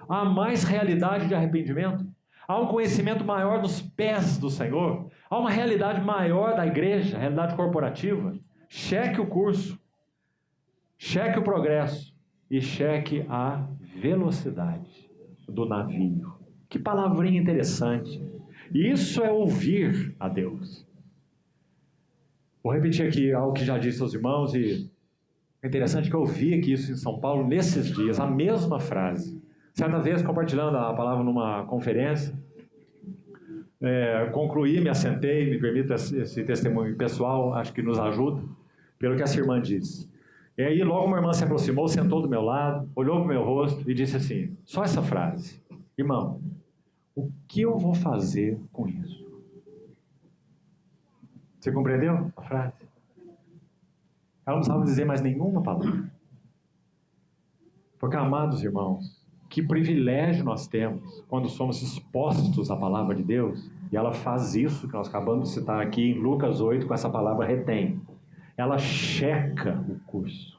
há mais realidade de arrependimento, há um conhecimento maior dos pés do Senhor, há uma realidade maior da igreja, realidade corporativa. Cheque o curso, cheque o progresso, e cheque a velocidade do navio. Que palavrinha interessante. Isso é ouvir a Deus. Vou repetir aqui algo que já disse aos irmãos, e é interessante que eu ouvi aqui isso em São Paulo nesses dias, a mesma frase. Certa vez, compartilhando a palavra numa conferência, concluí, me assentei, me permita esse testemunho pessoal, acho que nos ajuda, pelo que essa irmã disse. E aí logo uma irmã se aproximou, sentou do meu lado, olhou para o meu rosto e disse assim, só essa frase: irmão, o que eu vou fazer com isso? Você compreendeu a frase? Ela não precisava dizer mais nenhuma palavra. Porque, amados irmãos, que privilégio nós temos quando somos expostos à palavra de Deus, e ela faz isso que nós acabamos de citar aqui em Lucas 8 com essa palavra retém. Ela checa o curso.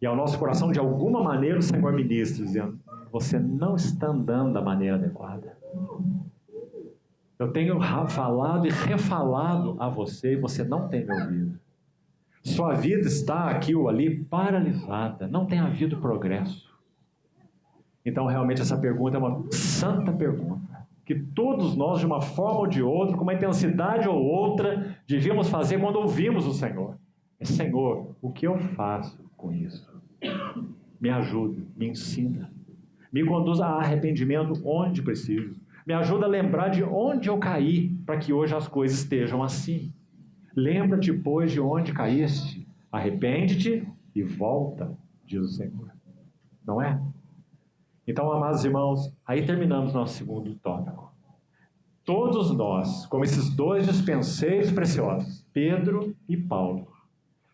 E ao nosso coração, de alguma maneira, o Senhor ministra, dizendo, você não está andando da maneira adequada. Eu tenho falado e refalado a você e você não tem me ouvido. Sua vida está aqui ou ali paralisada, não tem havido progresso. Então, realmente, essa pergunta é uma santa pergunta, que todos nós, de uma forma ou de outra, com uma intensidade ou outra, devíamos fazer quando ouvimos o Senhor. Senhor, o que eu faço com isso? Me ajuda, me ensina, me conduz a arrependimento onde preciso, me ajuda a lembrar de onde eu caí, para que hoje as coisas estejam assim. Lembra-te, pois, de onde caíste, arrepende-te e volta, diz o Senhor. Não é? Então, amados irmãos, aí terminamos nosso segundo tópico. Todos nós, como esses dois dispenseiros preciosos, Pedro e Paulo,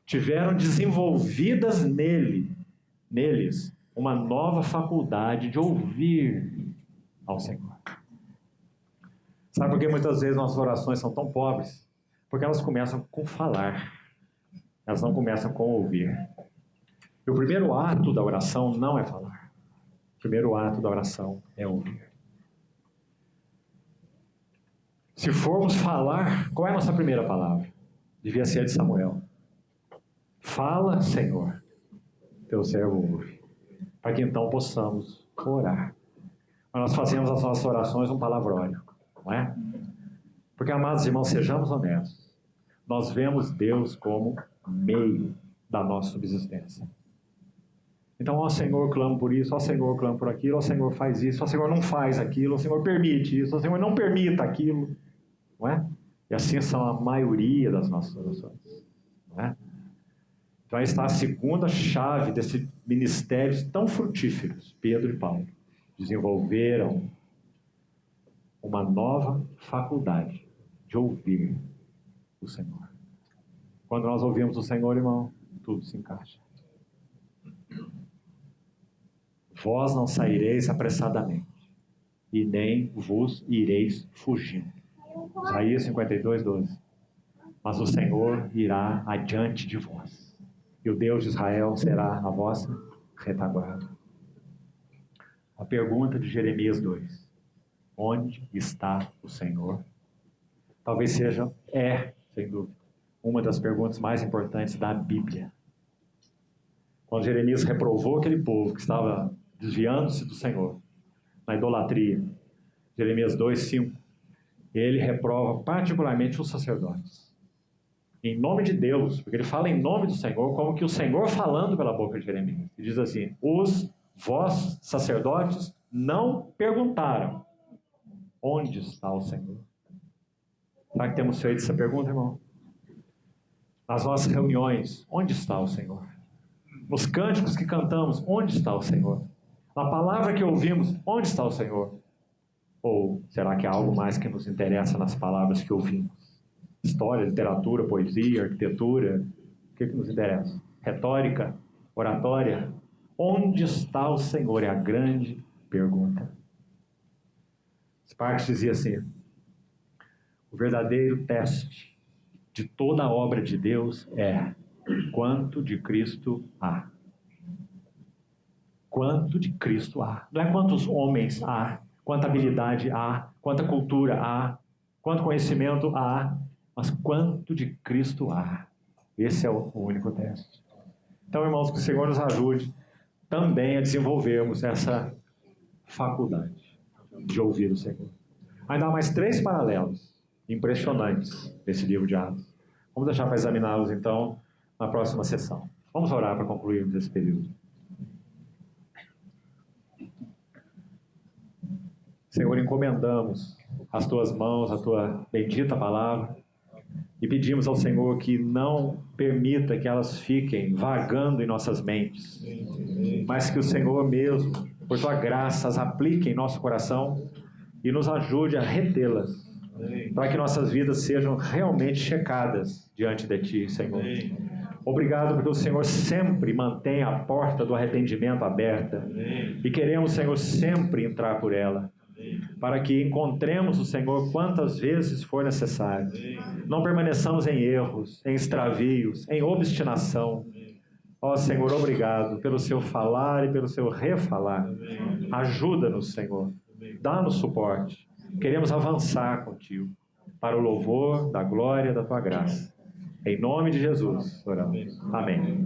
tiveram desenvolvidas neles, uma nova faculdade de ouvir ao Senhor. Sabe por que muitas vezes nossas orações são tão pobres? Porque elas começam com falar, elas não começam com ouvir. E o primeiro ato da oração não é falar. O primeiro ato da oração é ouvir. Se formos falar, qual é a nossa primeira palavra? Devia ser a de Samuel. Fala, Senhor, teu servo ouve, para que então possamos orar. Mas nós fazemos as nossas orações um palavrório, não é? Porque, amados irmãos, sejamos honestos. Nós vemos Deus como meio da nossa subsistência. Então, ó Senhor, clamo por isso, ó Senhor, clamo por aquilo, ó Senhor, faz isso, ó Senhor, não faz aquilo, ó Senhor, permite isso, ó Senhor, não permita aquilo. Não é? E assim são a maioria das nossas orações. Não é? Então aí está a segunda chave desses ministérios tão frutíferos. Pedro e Paulo desenvolveram uma nova faculdade de ouvir o Senhor. Quando nós ouvimos o Senhor, irmão, tudo se encaixa. Vós não saireis apressadamente, e nem vos ireis fugindo. Isaías 52, 12. Mas o Senhor irá adiante de vós, e o Deus de Israel será a vossa retaguarda. A pergunta de Jeremias 2. Onde está o Senhor? Talvez seja, sem dúvida, uma das perguntas mais importantes da Bíblia. Quando Jeremias reprovou aquele povo que estava desviando-se do Senhor, na idolatria, Jeremias 2, 5, ele reprova particularmente os sacerdotes. Em nome de Deus, porque ele fala em nome do Senhor, como que o Senhor falando pela boca de Jeremias. Ele diz assim, vós, sacerdotes, não perguntaram, onde está o Senhor? Será que temos feito essa pergunta, irmão? Nas nossas reuniões, onde está o Senhor? Nos cânticos que cantamos, onde está o Senhor? Na palavra que ouvimos, onde está o Senhor? Ou será que há algo mais que nos interessa nas palavras que ouvimos? História, literatura, poesia, arquitetura, o que nos interessa? Retórica, oratória? Onde está o Senhor? É a grande pergunta. Sparks dizia assim, o verdadeiro teste de toda a obra de Deus é quanto de Cristo há. Quanto de Cristo há. Não é quantos homens há, quanta habilidade há, quanta cultura há, quanto conhecimento há, mas quanto de Cristo há. Esse é o único teste. Então, irmãos, que o Senhor nos ajude também a desenvolvermos essa faculdade de ouvir o Senhor. Ainda há mais 3 paralelos impressionantes nesse livro de Atos. Vamos deixar para examiná-los, então, na próxima sessão. Vamos orar para concluirmos esse período. Senhor, encomendamos as Tuas mãos, a Tua bendita palavra, e pedimos ao Senhor que não permita que elas fiquem vagando em nossas mentes, mas que o Senhor mesmo, por Tua graça, as aplique em nosso coração e nos ajude a retê-las, para que nossas vidas sejam realmente checadas diante de Ti, Senhor. Obrigado porque o Senhor sempre mantém a porta do arrependimento aberta e queremos, Senhor, sempre entrar por ela, para que encontremos o Senhor quantas vezes for necessário. Não permaneçamos em erros, em extravios, em obstinação. Ó Senhor, obrigado pelo Seu falar e pelo Seu refalar. Ajuda-nos, Senhor. Dá-nos suporte. Queremos avançar contigo para o louvor da glória da Tua graça. Em nome de Jesus, oramos. Amém.